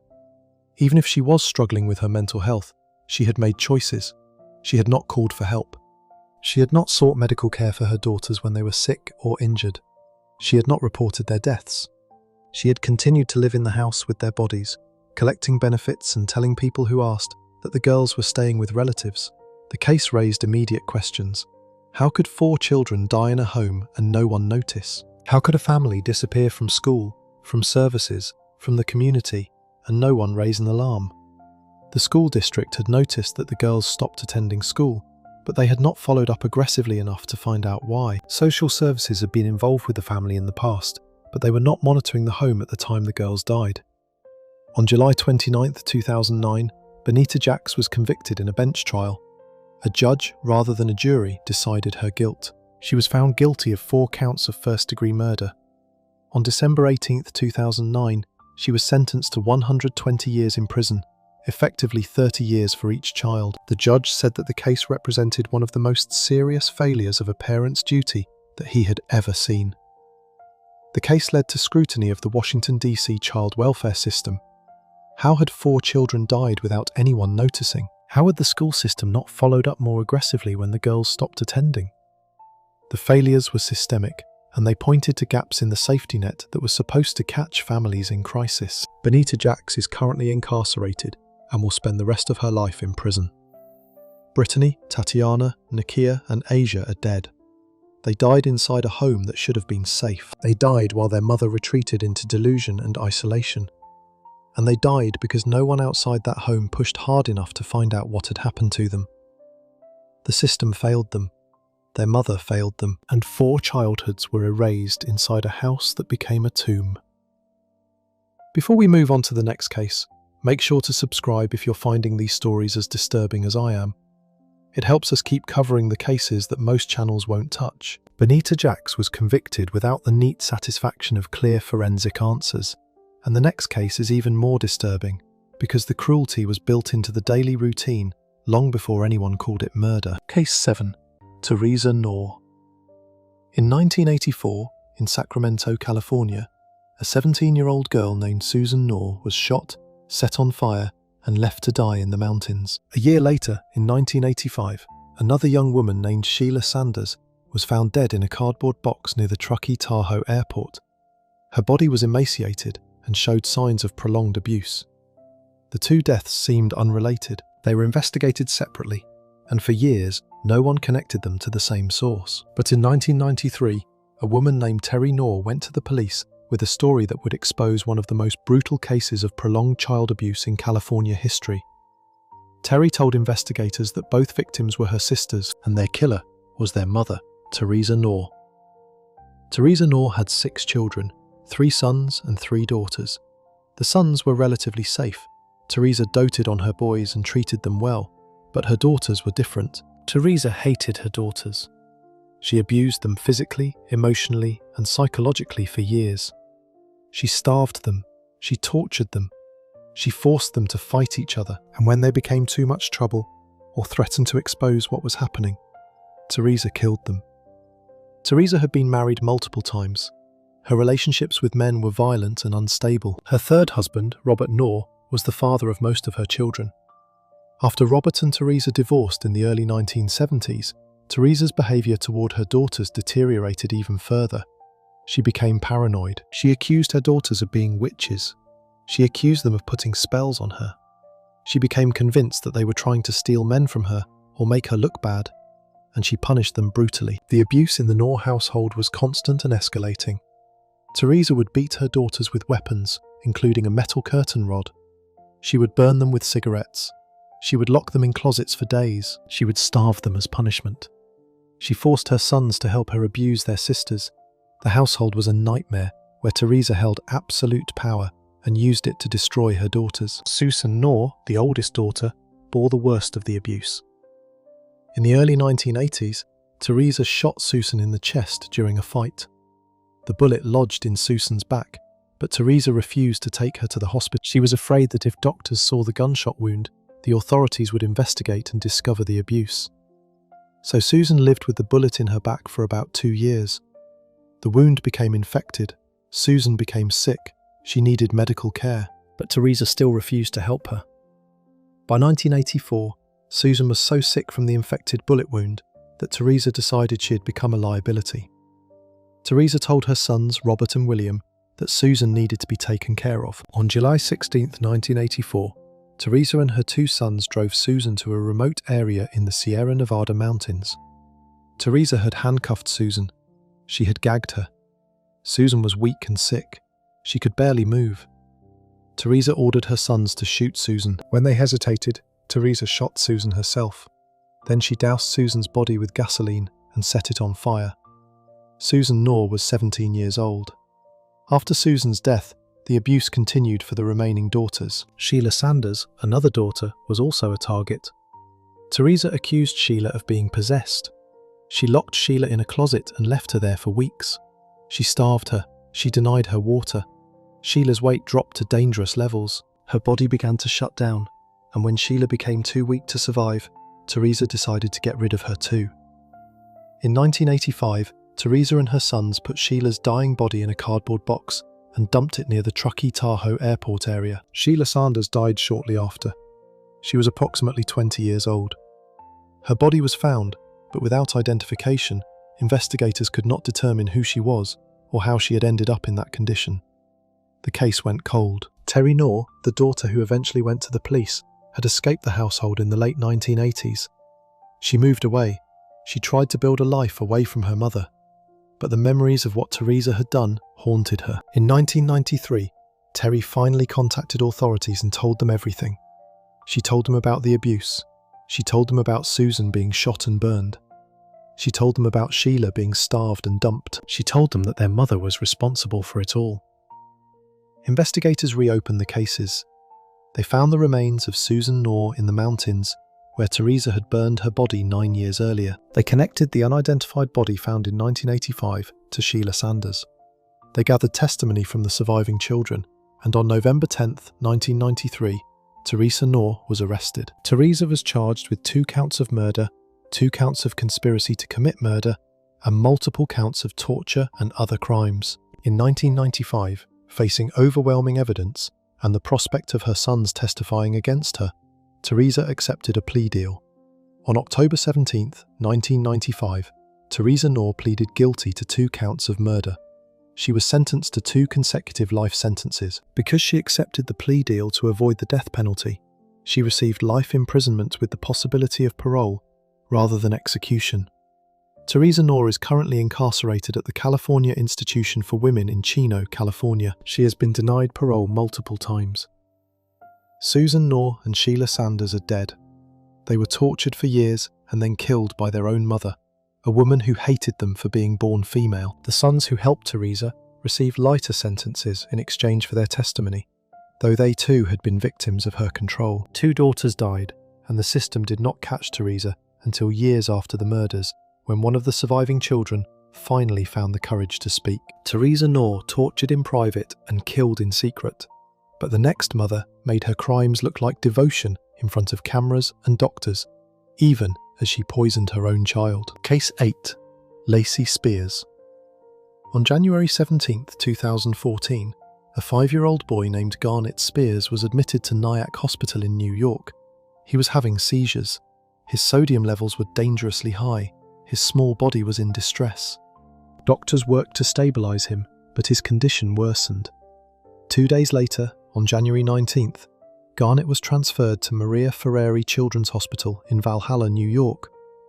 A: Even if she was struggling with her mental health, she had made choices. She had not called for help. She had not sought medical care for her daughters when they were sick or injured. She had not reported their deaths. She had continued to live in the house with their bodies, collecting benefits and telling people who asked that the girls were staying with relatives. The case raised immediate questions. How could 4 children die in a home and no one notice? How could a family disappear from school, from services, from the community, and no one raise an alarm? The school district had noticed that the girls stopped attending school, but they had not followed up aggressively enough to find out why. Social services had been involved with the family in the past, but they were not monitoring the home at the time the girls died. On July 29, 2009, Benita Jacks was convicted in a bench trial. A judge, rather than a jury, decided her guilt. She was found guilty of 4 counts of first-degree murder. On December 18, 2009, she was sentenced to 120 years in prison, effectively 30 years for each child. The judge said that the case represented one of the most serious failures of a parent's duty that he had ever seen. The case led to scrutiny of the Washington, D.C. child welfare system. How had 4 children died without anyone noticing? How had the school system not followed up more aggressively when the girls stopped attending? The failures were systemic, and they pointed to gaps in the safety net that was supposed to catch families in crisis. Benita Jacks is currently incarcerated and will spend the rest of her life in prison. Brittany, Tatiana, Nakia, and Asia are dead. They died inside a home that should have been safe. They died while their mother retreated into delusion and isolation. And they died because no one outside that home pushed hard enough to find out what had happened to them. The system failed them. Their mother failed them, and 4 childhoods were erased inside a house that became a tomb. Before we move on to the next case, make sure to subscribe if you're finding these stories as disturbing as I am. It helps us keep covering the cases that most channels won't touch. Benita Jacks was convicted without the neat satisfaction of clear forensic answers. And the next case is even more disturbing, because the cruelty was built into the daily routine long before anyone called it murder. Case 7. Teresa Knorr. In 1984, in Sacramento, California, a 17-year-old girl named Susan Knorr was shot, set on fire, and left to die in the mountains. A year later, in 1985, another young woman named Sheila Sanders was found dead in a cardboard box near the Truckee Tahoe Airport. Her body was emaciated and showed signs of prolonged abuse. The 2 deaths seemed unrelated. They were investigated separately, and for years, no one connected them to the same source. But in 1993, a woman named Terry Knorr went to the police with a story that would expose one of the most brutal cases of prolonged child abuse in California history. Terry told investigators that both victims were her sisters, and their killer was their mother, Teresa Knorr. Teresa Knorr had 6 children, 3 sons and 3 daughters. The sons were relatively safe. Teresa doted on her boys and treated them well, but her daughters were different. Teresa hated her daughters. She abused them physically, emotionally, and psychologically for years. She starved them. She tortured them. She forced them to fight each other, and when they became too much trouble or threatened to expose what was happening, Teresa killed them. Teresa had been married multiple times. Her relationships with men were violent and unstable. Her third husband, Robert Knorr, was the father of most of her children. After Robert and Teresa divorced in the early 1970s, Teresa's behaviour toward her daughters deteriorated even further. She became paranoid. She accused her daughters of being witches. She accused them of putting spells on her. She became convinced that they were trying to steal men from her or make her look bad, and she punished them brutally. The abuse in the Knorr household was constant and escalating. Teresa would beat her daughters with weapons, including a metal curtain rod. She would burn them with cigarettes. She would lock them in closets for days. She would starve them as punishment. She forced her sons to help her abuse their sisters. The household was a nightmare where Teresa held absolute power and used it to destroy her daughters. Susan Knorr, the oldest daughter, bore the worst of the abuse. In the early 1980s, Teresa shot Susan in the chest during a fight. The bullet lodged in Susan's back, but Teresa refused to take her to the hospital. She was afraid that if doctors saw the gunshot wound, the authorities would investigate and discover the abuse. So Susan lived with the bullet in her back for about 2 years. The wound became infected. Susan became sick. She needed medical care, but Teresa still refused to help her. By 1984, Susan was so sick from the infected bullet wound that Teresa decided she had become a liability. Teresa told her sons, Robert and William, that Susan needed to be taken care of. On July 16, 1984, Teresa and her 2 sons drove Susan to a remote area in the Sierra Nevada mountains. Teresa had handcuffed Susan. She had gagged her. Susan was weak and sick. She could barely move. Teresa ordered her sons to shoot Susan. When they hesitated, Teresa shot Susan herself. Then she doused Susan's body with gasoline and set it on fire. Susan Knorr was 17 years old. After Susan's death, the abuse continued for the remaining daughters. Sheila Sanders, another daughter, was also a target. Teresa accused Sheila of being possessed. She locked Sheila in a closet and left her there for weeks. She starved her. She denied her water. Sheila's weight dropped to dangerous levels. Her body began to shut down, and when Sheila became too weak to survive, Teresa decided to get rid of her too. In 1985, Teresa and her sons put Sheila's dying body in a cardboard box and dumped it near the Truckee Tahoe airport area. Sheila Sanders died shortly after. She was approximately 20 years old. Her body was found, but without identification, investigators could not determine who she was or how she had ended up in that condition. The case went cold. Terry Knorr, the daughter who eventually went to the police, had escaped the household in the late 1980s. She moved away. She tried to build a life away from her mother. But the memories of what Teresa had done haunted her. In 1993, Terry finally contacted authorities and told them everything. She told them about the abuse. She told them about Susan being shot and burned. She told them about Sheila being starved and dumped. She told them that their mother was responsible for it all. Investigators reopened the cases. They found the remains of Susan Knorr in the mountains where Teresa had burned her body 9 years earlier. They connected the unidentified body found in 1985 to Sheila Sanders. They gathered testimony from the surviving children, and on November 10, 1993, Teresa Knorr was arrested. Teresa was charged with 2 counts of murder, 2 counts of conspiracy to commit murder, and multiple counts of torture and other crimes. In 1995, facing overwhelming evidence and the prospect of her sons testifying against her, Teresa accepted a plea deal. On October 17, 1995, Teresa Knorr pleaded guilty to 2 counts of murder. She was sentenced to 2 consecutive life sentences. Because she accepted the plea deal to avoid the death penalty, she received life imprisonment with the possibility of parole rather than execution. Teresa Knorr is currently incarcerated at the California Institution for Women in Chino, California. She has been denied parole multiple times. Susan Knorr and Sheila Sanders are dead. They were tortured for years and then killed by their own mother, a woman who hated them for being born female. The sons who helped Teresa received lighter sentences in exchange for their testimony, though they too had been victims of her control. 2 daughters died, and the system did not catch Teresa until years after the murders, when one of the surviving children finally found the courage to speak. Teresa Knorr tortured in private and killed in secret, but the next mother made her crimes look like devotion in front of cameras and doctors, even as she poisoned her own child. Case 8. Lacey Spears. On January 17, 2014, a 5-year-old boy named Garnet Spears was admitted to Nyack Hospital in New York. He was having seizures. His sodium levels were dangerously high. His small body was in distress. Doctors worked to stabilize him, but his condition worsened. 2 days later, on January 19th, Garnet was transferred to Maria Ferrari Children's Hospital in Valhalla, New York,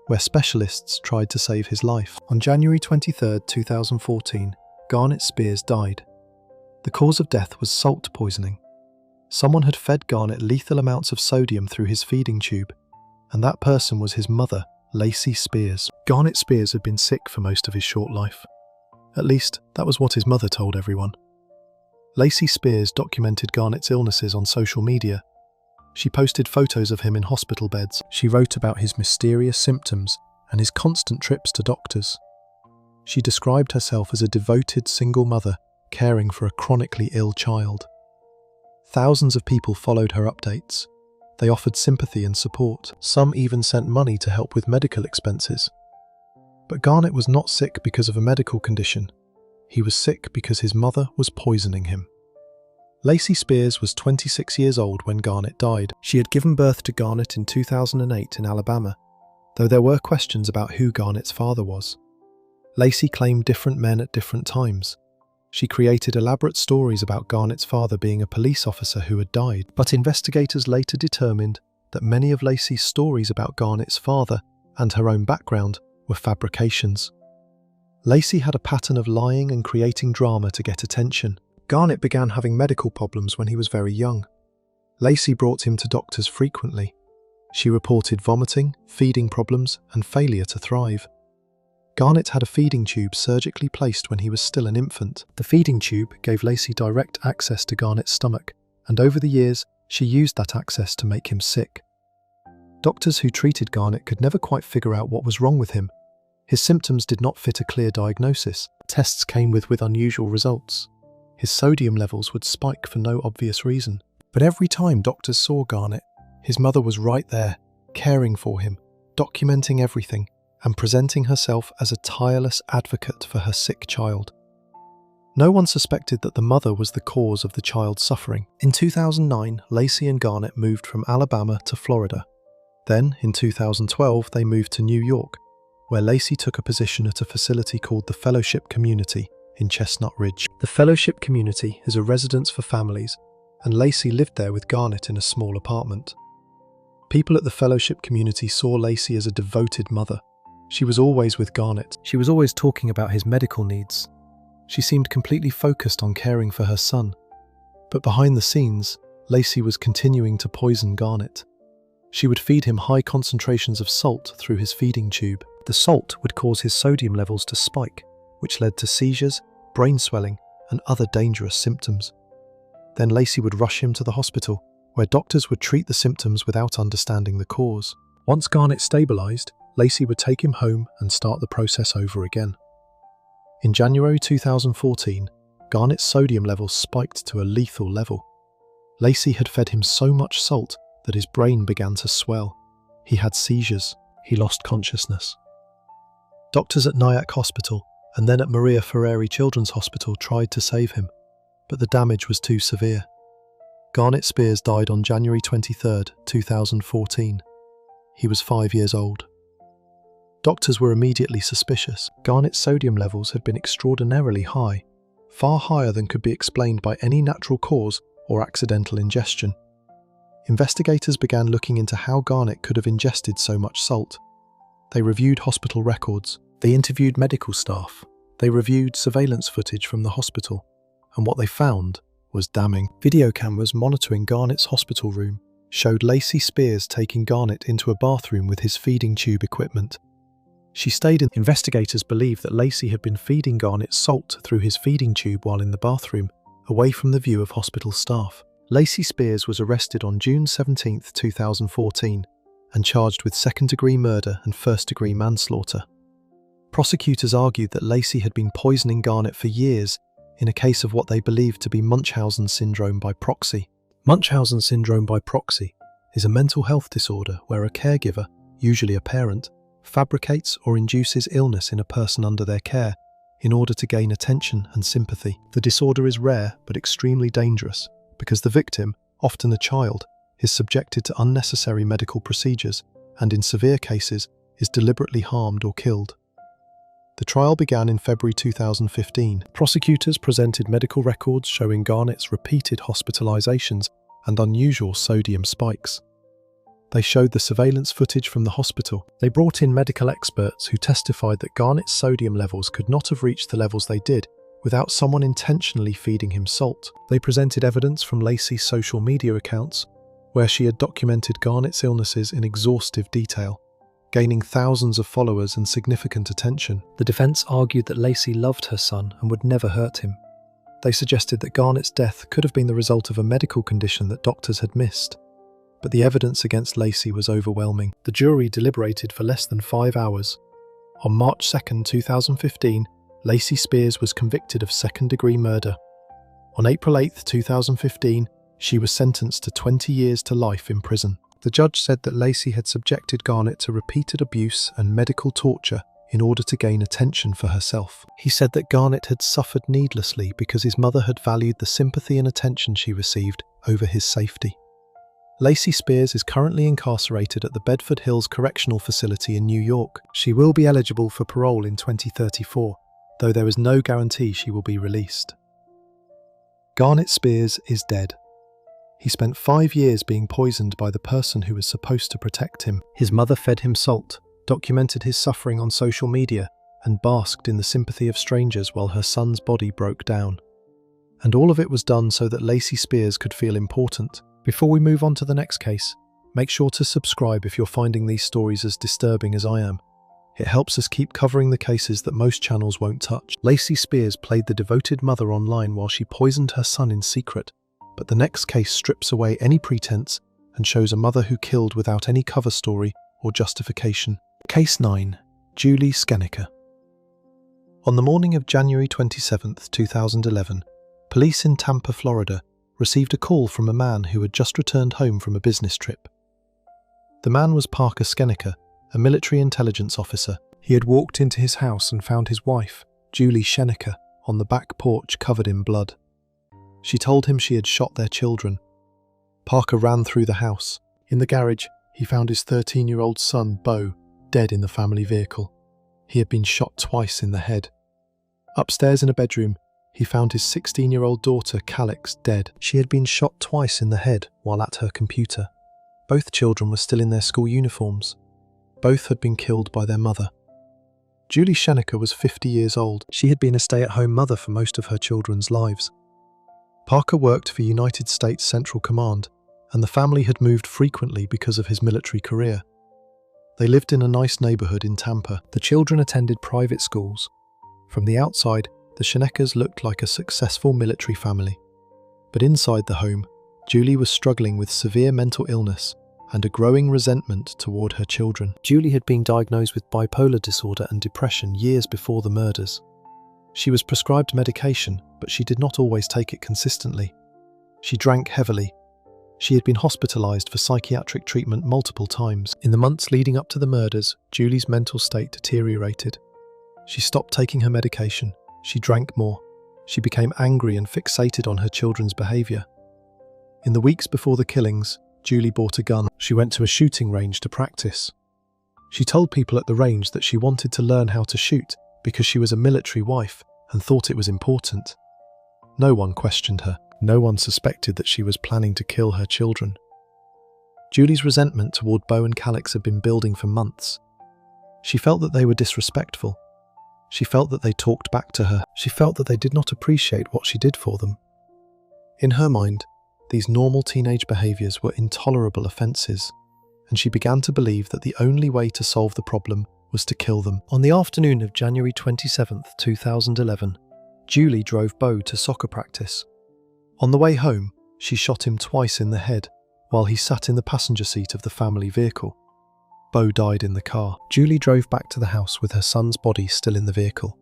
A: where specialists tried to save his life. On January 23, 2014, Garnet Spears died. The cause of death was salt poisoning. Someone had fed Garnet lethal amounts of sodium through his feeding tube, and that person was his mother, Lacey Spears. Garnet Spears had been sick for most of his short life. At least, that was what his mother told everyone. Lacey Spears documented Garnet's illnesses on social media. She posted photos of him in hospital beds. She wrote about his mysterious symptoms and his constant trips to doctors. She described herself as a devoted single mother caring for a chronically ill child. Thousands of people followed her updates. They offered sympathy and support. Some even sent money to help with medical expenses. But Garnet was not sick because of a medical condition. He was sick because his mother was poisoning him. Lacey Spears was 26 years old when Garnet died. She had given birth to Garnet in 2008 in Alabama, though there were questions about who Garnet's father was. Lacey claimed different men at different times. She created elaborate stories about Garnet's father being a police officer who had died, but investigators later determined that many of Lacey's stories about Garnet's father and her own background were fabrications. Lacey had a pattern of lying and creating drama to get attention. Garnet began having medical problems when he was very young. Lacey brought him to doctors frequently. She reported vomiting, feeding problems, and failure to thrive. Garnet had a feeding tube surgically placed when he was still an infant. The feeding tube gave Lacey direct access to Garnet's stomach, and over the years, she used that access to make him sick. Doctors who treated Garnet could never quite figure out what was wrong with him. His symptoms did not fit a clear diagnosis. Tests came with unusual results. His sodium levels would spike for no obvious reason. But every time doctors saw Garnet, his mother was right there, caring for him, documenting everything, and presenting herself as a tireless advocate for her sick child. No one suspected that the mother was the cause of the child's suffering. In 2009, Lacey and Garnet moved from Alabama to Florida. Then, in 2012, they moved to New York, where Lacey took a position at a facility called the Fellowship Community in Chestnut Ridge. The Fellowship Community is a residence for families, and Lacey lived there with Garnet in a small apartment. People at the Fellowship Community saw Lacey as a devoted mother. She was always with Garnet. She was always talking about his medical needs. She seemed completely focused on caring for her son. But behind the scenes, Lacey was continuing to poison Garnet. She would feed him high concentrations of salt through his feeding tube. The salt would cause his sodium levels to spike, which led to seizures, brain swelling, and other dangerous symptoms. Then Lacey would rush him to the hospital, where doctors would treat the symptoms without understanding the cause. Once Garnet stabilized, Lacey would take him home and start the process over again. In January 2014, Garnet's sodium levels spiked to a lethal level. Lacey had fed him so much salt that his brain began to swell. He had seizures. He lost consciousness. Doctors at Nyack Hospital and then at Maria Ferrari Children's Hospital tried to save him, but the damage was too severe. Garnet Spears died on January 23, 2014. He was 5 years old. Doctors were immediately suspicious. Garnet's sodium levels had been extraordinarily high, far higher than could be explained by any natural cause or accidental ingestion. Investigators began looking into how Garnet could have ingested so much salt. They reviewed hospital records. They interviewed medical staff. They reviewed surveillance footage from the hospital. And what they found was damning. Video cameras monitoring Garnet's hospital room showed Lacey Spears taking Garnet into a bathroom with his feeding tube equipment. She stayed in. Investigators believe that Lacey had been feeding Garnet salt through his feeding tube while in the bathroom, away from the view of hospital staff. Lacey Spears was arrested on June 17, 2014, and charged with second-degree murder and first-degree manslaughter. Prosecutors argued that Lacey had been poisoning Garnet for years in a case of what they believed to be Munchausen syndrome by proxy. Munchausen syndrome by proxy is a mental health disorder where a caregiver, usually a parent, fabricates or induces illness in a person under their care in order to gain attention and sympathy. The disorder is rare but extremely dangerous because the victim, often a child, is subjected to unnecessary medical procedures and, in severe cases, is deliberately harmed or killed. The trial began in February 2015. Prosecutors presented medical records showing Garnett's repeated hospitalizations and unusual sodium spikes. They showed the surveillance footage from the hospital. They brought in medical experts who testified that Garnett's sodium levels could not have reached the levels they did without someone intentionally feeding him salt. They presented evidence from Laci's social media accounts, where she had documented Garnett's illnesses in exhaustive detail, gaining thousands of followers and significant attention. The defense argued that Laci loved her son and would never hurt him. They suggested that Garnett's death could have been the result of a medical condition that doctors had missed. But the evidence against Laci was overwhelming. The jury deliberated for less than 5 hours. On March 2, 2015, Laci Spears was convicted of second-degree murder. On April 8, 2015, she was sentenced to 20 years to life in prison. The judge said that Laci had subjected Garnett to repeated abuse and medical torture in order to gain attention for herself. He said that Garnett had suffered needlessly because his mother had valued the sympathy and attention she received over his safety. Laci Spears is currently incarcerated at the Bedford Hills Correctional Facility in New York. She will be eligible for parole in 2034, though there is no guarantee she will be released. Garnett Spears is dead. He spent 5 years being poisoned by the person who was supposed to protect him. His mother fed him salt, documented his suffering on social media, and basked in the sympathy of strangers while her son's body broke down. And all of it was done so that Laci Spears could feel important. Before we move on to the next case, make sure to subscribe if you're finding these stories as disturbing as I am. It helps us keep covering the cases that most channels won't touch. Laci Spears played the devoted mother online while she poisoned her son in secret, but the next case strips away any pretense and shows a mother who killed without any cover story or justification. Case 9. Julie Skenecker. On the morning of January 27, 2011, police in Tampa, Florida, received a call from a man who had just returned home from a business trip. The man was Parker Skenecker, a military intelligence officer. He had walked into his house and found his wife, Julie Skenecker, on the back porch covered in blood. She told him she had shot their children. Parker ran through the house. In the garage, he found his 13-year-old son, Bo, dead in the family vehicle. He had been shot twice in the head. Upstairs in a bedroom, he found his 16-year-old daughter, Calix, dead. She had been shot twice in the head while at her computer. Both children were still in their school uniforms. Both had been killed by their mother. Julie Skenecker was 50 years old. She had been a stay-at-home mother for most of her children's lives. Parker worked for United States Central Command, and the family had moved frequently because of his military career. They lived in a nice neighborhood in Tampa. The children attended private schools. From the outside, the Skeneckers looked like a successful military family. But inside the home, Julie was struggling with severe mental illness and a growing resentment toward her children. Julie had been diagnosed with bipolar disorder and depression years before the murders. She was prescribed medication, but she did not always take it consistently. She drank heavily. She had been hospitalized for psychiatric treatment multiple times. In the months leading up to the murders, Julie's mental state deteriorated. She stopped taking her medication. She drank more. She became angry and fixated on her children's behavior. In the weeks before the killings, Julie bought a gun. She went to a shooting range to practice. She told people at the range that she wanted to learn how to shoot because she was a military wife and thought it was important. No one questioned her. No one suspected that she was planning to kill her children. Julie's resentment toward Bo and Calix had been building for months. She felt that they were disrespectful. She felt that they talked back to her. She felt that they did not appreciate what she did for them. In her mind, these normal teenage behaviors were intolerable offenses, and she began to believe that the only way to solve the problem was to kill them. On the afternoon of January 27, 2011, Julie drove Bo to soccer practice. On the way home, she shot him twice in the head while he sat in the passenger seat of the family vehicle. Bo died in the car. Julie drove back to the house with her son's body still in the vehicle.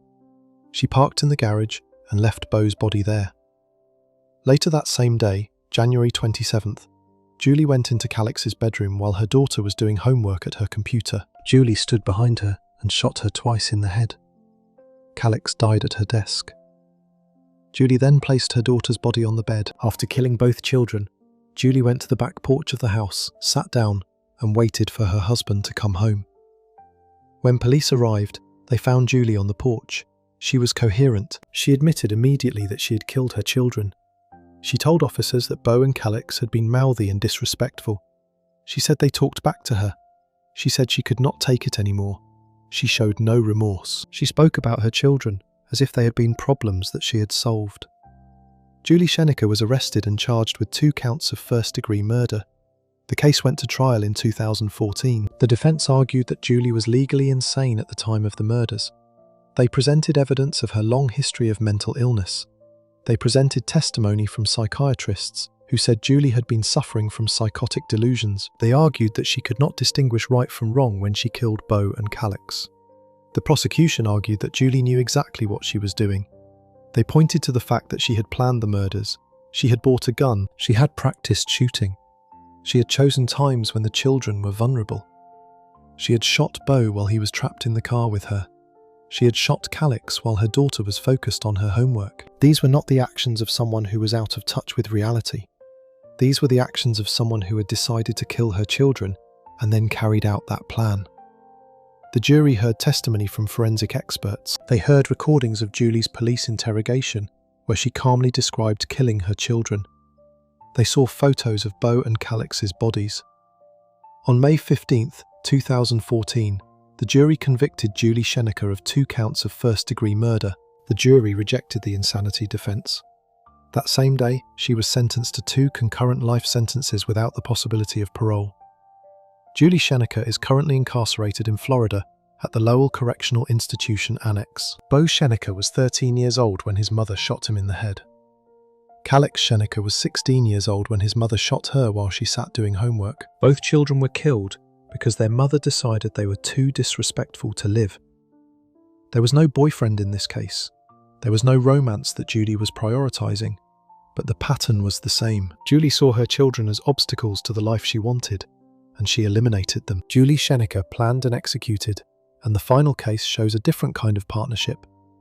A: She parked in the garage and left Bo's body there. Later that same day, January 27th, Julie went into Calix's bedroom while her daughter was doing homework at her computer. Julie stood behind her and shot her twice in the head. Calix died at her desk. Julie then placed her daughter's body on the bed. After killing both children, Julie went to the back porch of the house, sat down, and waited for her husband to come home. When police arrived, they found Julie on the porch. She was coherent. She admitted immediately that she had killed her children. She told officers that Beau and Calix had been mouthy and disrespectful. She said they talked back to her. She said she could not take it anymore. She showed no remorse. She spoke about her children as if they had been problems that she had solved. Julie Schenecker was arrested and charged with 2 counts of first-degree murder. The case went to trial in 2014. The defense argued that Julie was legally insane at the time of the murders. They presented evidence of her long history of mental illness. They presented testimony from psychiatrists who said Julie had been suffering from psychotic delusions. They argued that she could not distinguish right from wrong when she killed Beau and Calix. The prosecution argued that Julie knew exactly what she was doing. They pointed to the fact that she had planned the murders. She had bought a gun. She had practiced shooting. She had chosen times when the children were vulnerable. She had shot Beau while he was trapped in the car with her. She had shot Calix while her daughter was focused on her homework. These were not the actions of someone who was out of touch with reality. These were the actions of someone who had decided to kill her children and then carried out that plan. The jury heard testimony from forensic experts. They heard recordings of Julie's police interrogation, where she calmly described killing her children. They saw photos of Beau and Calix's bodies. On May 15, 2014, the jury convicted Julie Schenecker of 2 counts of first-degree murder. The jury rejected the insanity defense. That same day, she was sentenced to 2 concurrent life sentences without the possibility of parole. Julie Schenecker is currently incarcerated in Florida at the Lowell Correctional Institution Annex. Beau Schenecker was 13 years old when his mother shot him in the head. Calix Schenecker was 16 years old when his mother shot her while she sat doing homework. Both children were killed because their mother decided they were too disrespectful to live. There was no boyfriend in this case. There was no romance that Julie was prioritizing, but the pattern was the same. Julie saw her children as obstacles to the life she wanted, and she eliminated them. Julie Schenecker planned and executed, and the final case shows a different kind of partnership,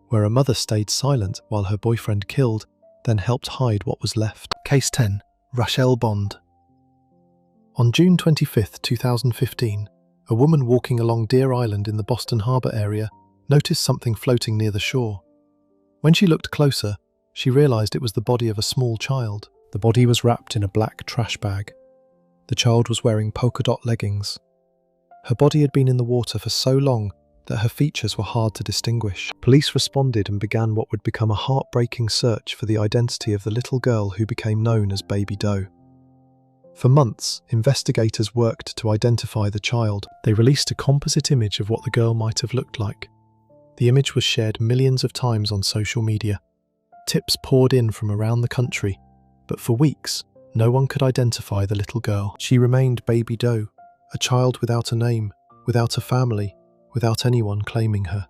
A: where a mother stayed silent while her boyfriend killed, then helped hide what was left. Case 10. Rachelle Bond. On June 25, 2015, a woman walking along Deer Island in the Boston Harbor area noticed something floating near the shore. When she looked closer, she realized it was the body of a small child. The body was wrapped in a black trash bag. The child was wearing polka dot leggings. Her body had been in the water for so long that her features were hard to distinguish. Police responded and began what would become a heartbreaking search for the identity of the little girl who became known as Baby Doe. For months, investigators worked to identify the child. They released a composite image of what the girl might have looked like. The image was shared millions of times on social media. Tips poured in from around the country, but for weeks, no one could identify the little girl. She remained Baby Doe, a child without a name, without a family, without anyone claiming her.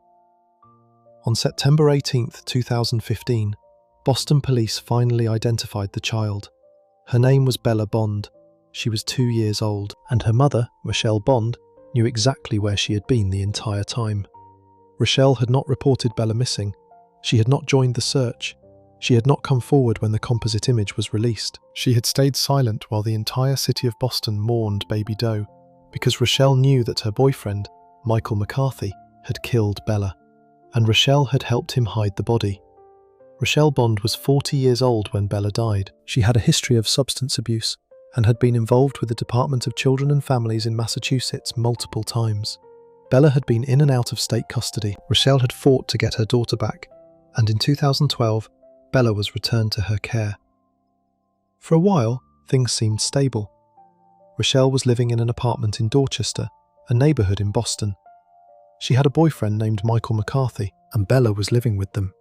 A: On September 18, 2015, Boston police finally identified the child. Her name was Bella Bond. She was 2 years old, and her mother, Rachelle Bond, knew exactly where she had been the entire time. Rachelle had not reported Bella missing. She had not joined the search. She had not come forward when the composite image was released. She had stayed silent while the entire city of Boston mourned Baby Doe, because Rachelle knew that her boyfriend, Michael McCarthy, had killed Bella, and Rachelle had helped him hide the body. Rachelle Bond was 40 years old when Bella died. She had a history of substance abuse and had been involved with the Department of Children and Families in Massachusetts multiple times. Bella had been in and out of state custody. Rachelle had fought to get her daughter back, and in 2012, Bella was returned to her care. For a while, things seemed stable. Rachelle was living in an apartment in Dorchester, a neighborhood in Boston. She had a boyfriend named Michael McCarthy, and Bella was living with them.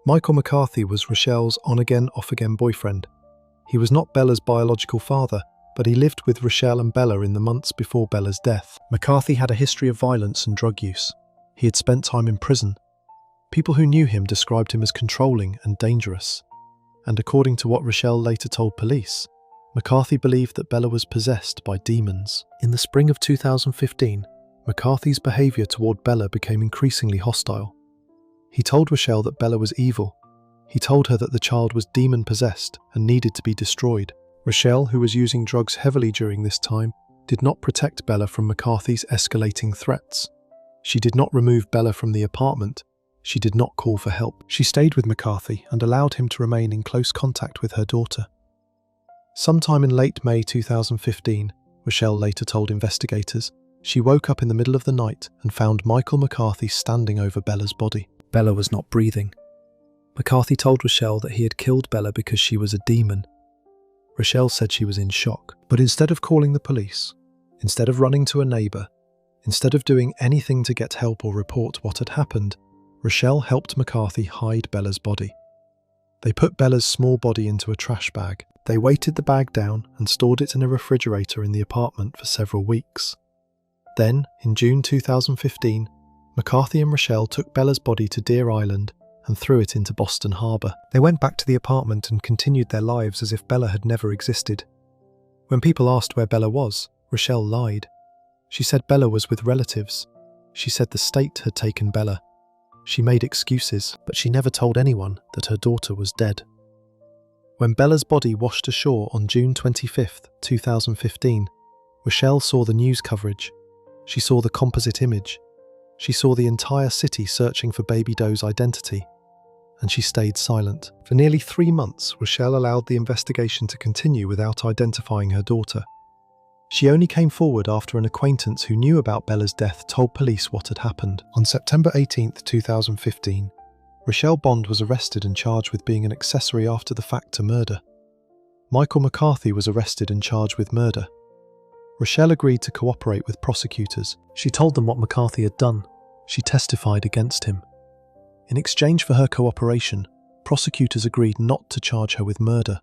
A: Michael McCarthy was Rachelle's on-again, off-again boyfriend. He was not Bella's biological father, but he lived with Rachelle and Bella in the months before Bella's death. McCarthy had a history of violence and drug use. He had spent time in prison. People who knew him described him as controlling and dangerous. And according to what Rachelle later told police, McCarthy believed that Bella was possessed by demons. In the spring of 2015, McCarthy's behavior toward Bella became increasingly hostile. He told Rochelle that Bella was evil. He told her that the child was demon-possessed and needed to be destroyed. Rochelle, who was using drugs heavily during this time, did not protect Bella from McCarthy's escalating threats. She did not remove Bella from the apartment. She did not call for help. She stayed with McCarthy and allowed him to remain in close contact with her daughter. Sometime in late May 2015, Rochelle later told investigators, she woke up in the middle of the night and found Michael McCarthy standing over Bella's body. Bella was not breathing. McCarthy told Rochelle that he had killed Bella because she was a demon. Rochelle said she was in shock, but instead of calling the police, instead of running to a neighbour, instead of doing anything to get help or report what had happened, Rochelle helped McCarthy hide Bella's body. They put Bella's small body into a trash bag. They weighted the bag down and stored it in a refrigerator in the apartment for several weeks. Then, in June 2015, McCarthy and Rochelle took Bella's body to Deer Island and threw it into Boston Harbor. They went back to the apartment and continued their lives as if Bella had never existed. When people asked where Bella was, Rochelle lied. She said Bella was with relatives. She said the state had taken Bella. She made excuses, but she never told anyone that her daughter was dead. When Bella's body washed ashore on June 25, 2015, Rochelle saw the news coverage. She saw the composite image. She saw the entire city searching for Baby Doe's identity. And she stayed silent. For nearly 3 months, Rochelle allowed the investigation to continue without identifying her daughter. She only came forward after an acquaintance who knew about Bella's death told police what had happened. On September 18, 2015, Rochelle Bond was arrested and charged with being an accessory after the fact to murder. Michael McCarthy was arrested and charged with murder. Rochelle agreed to cooperate with prosecutors. She told them what McCarthy had done. She testified against him. In exchange for her cooperation, prosecutors agreed not to charge her with murder.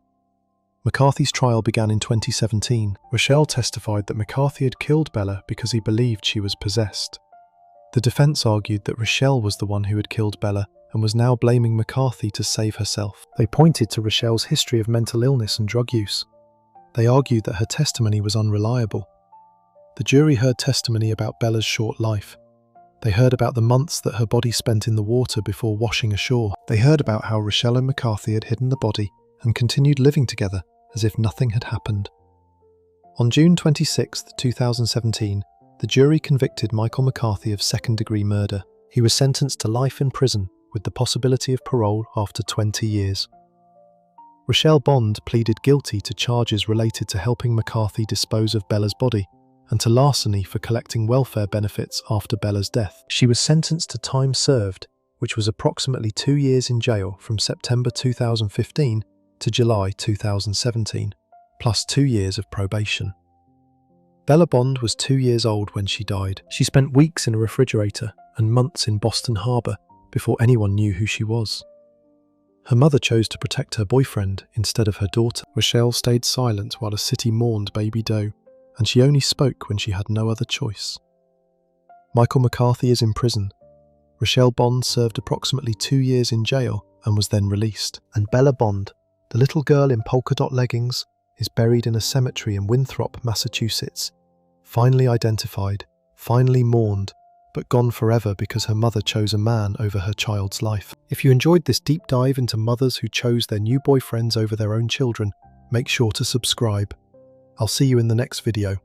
A: McCarthy's trial began in 2017. Rochelle testified that McCarthy had killed Bella because he believed she was possessed. The defense argued that Rochelle was the one who had killed Bella and was now blaming McCarthy to save herself. They pointed to Rochelle's history of mental illness and drug use. They argued that her testimony was unreliable. The jury heard testimony about Bella's short life. They heard about the months that her body spent in the water before washing ashore. They heard about how Rochelle and McCarthy had hidden the body and continued living together as if nothing had happened. On June 26, 2017, the jury convicted Michael McCarthy of second-degree murder. He was sentenced to life in prison with the possibility of parole after 20 years. Rochelle Bond pleaded guilty to charges related to helping McCarthy dispose of Bella's body and to larceny for collecting welfare benefits after Bella's death. She was sentenced to time served, which was approximately 2 years in jail from September 2015 to July 2017, plus 2 years of probation. Bella Bond was 2 years old when she died. She spent weeks in a refrigerator and months in Boston Harbor before anyone knew who she was. Her mother chose to protect her boyfriend instead of her daughter. Rochelle stayed silent while the city mourned Baby Doe, and she only spoke when she had no other choice. Michael McCarthy is in prison. Rochelle Bond served approximately 2 years in jail and was then released. And Bella Bond, the little girl in polka dot leggings, is buried in a cemetery in Winthrop, Massachusetts, finally identified, finally mourned, but gone forever because her mother chose a man over her child's life. If you enjoyed this deep dive into mothers who chose their new boyfriends over their own children, make sure to subscribe. I'll see you in the next video.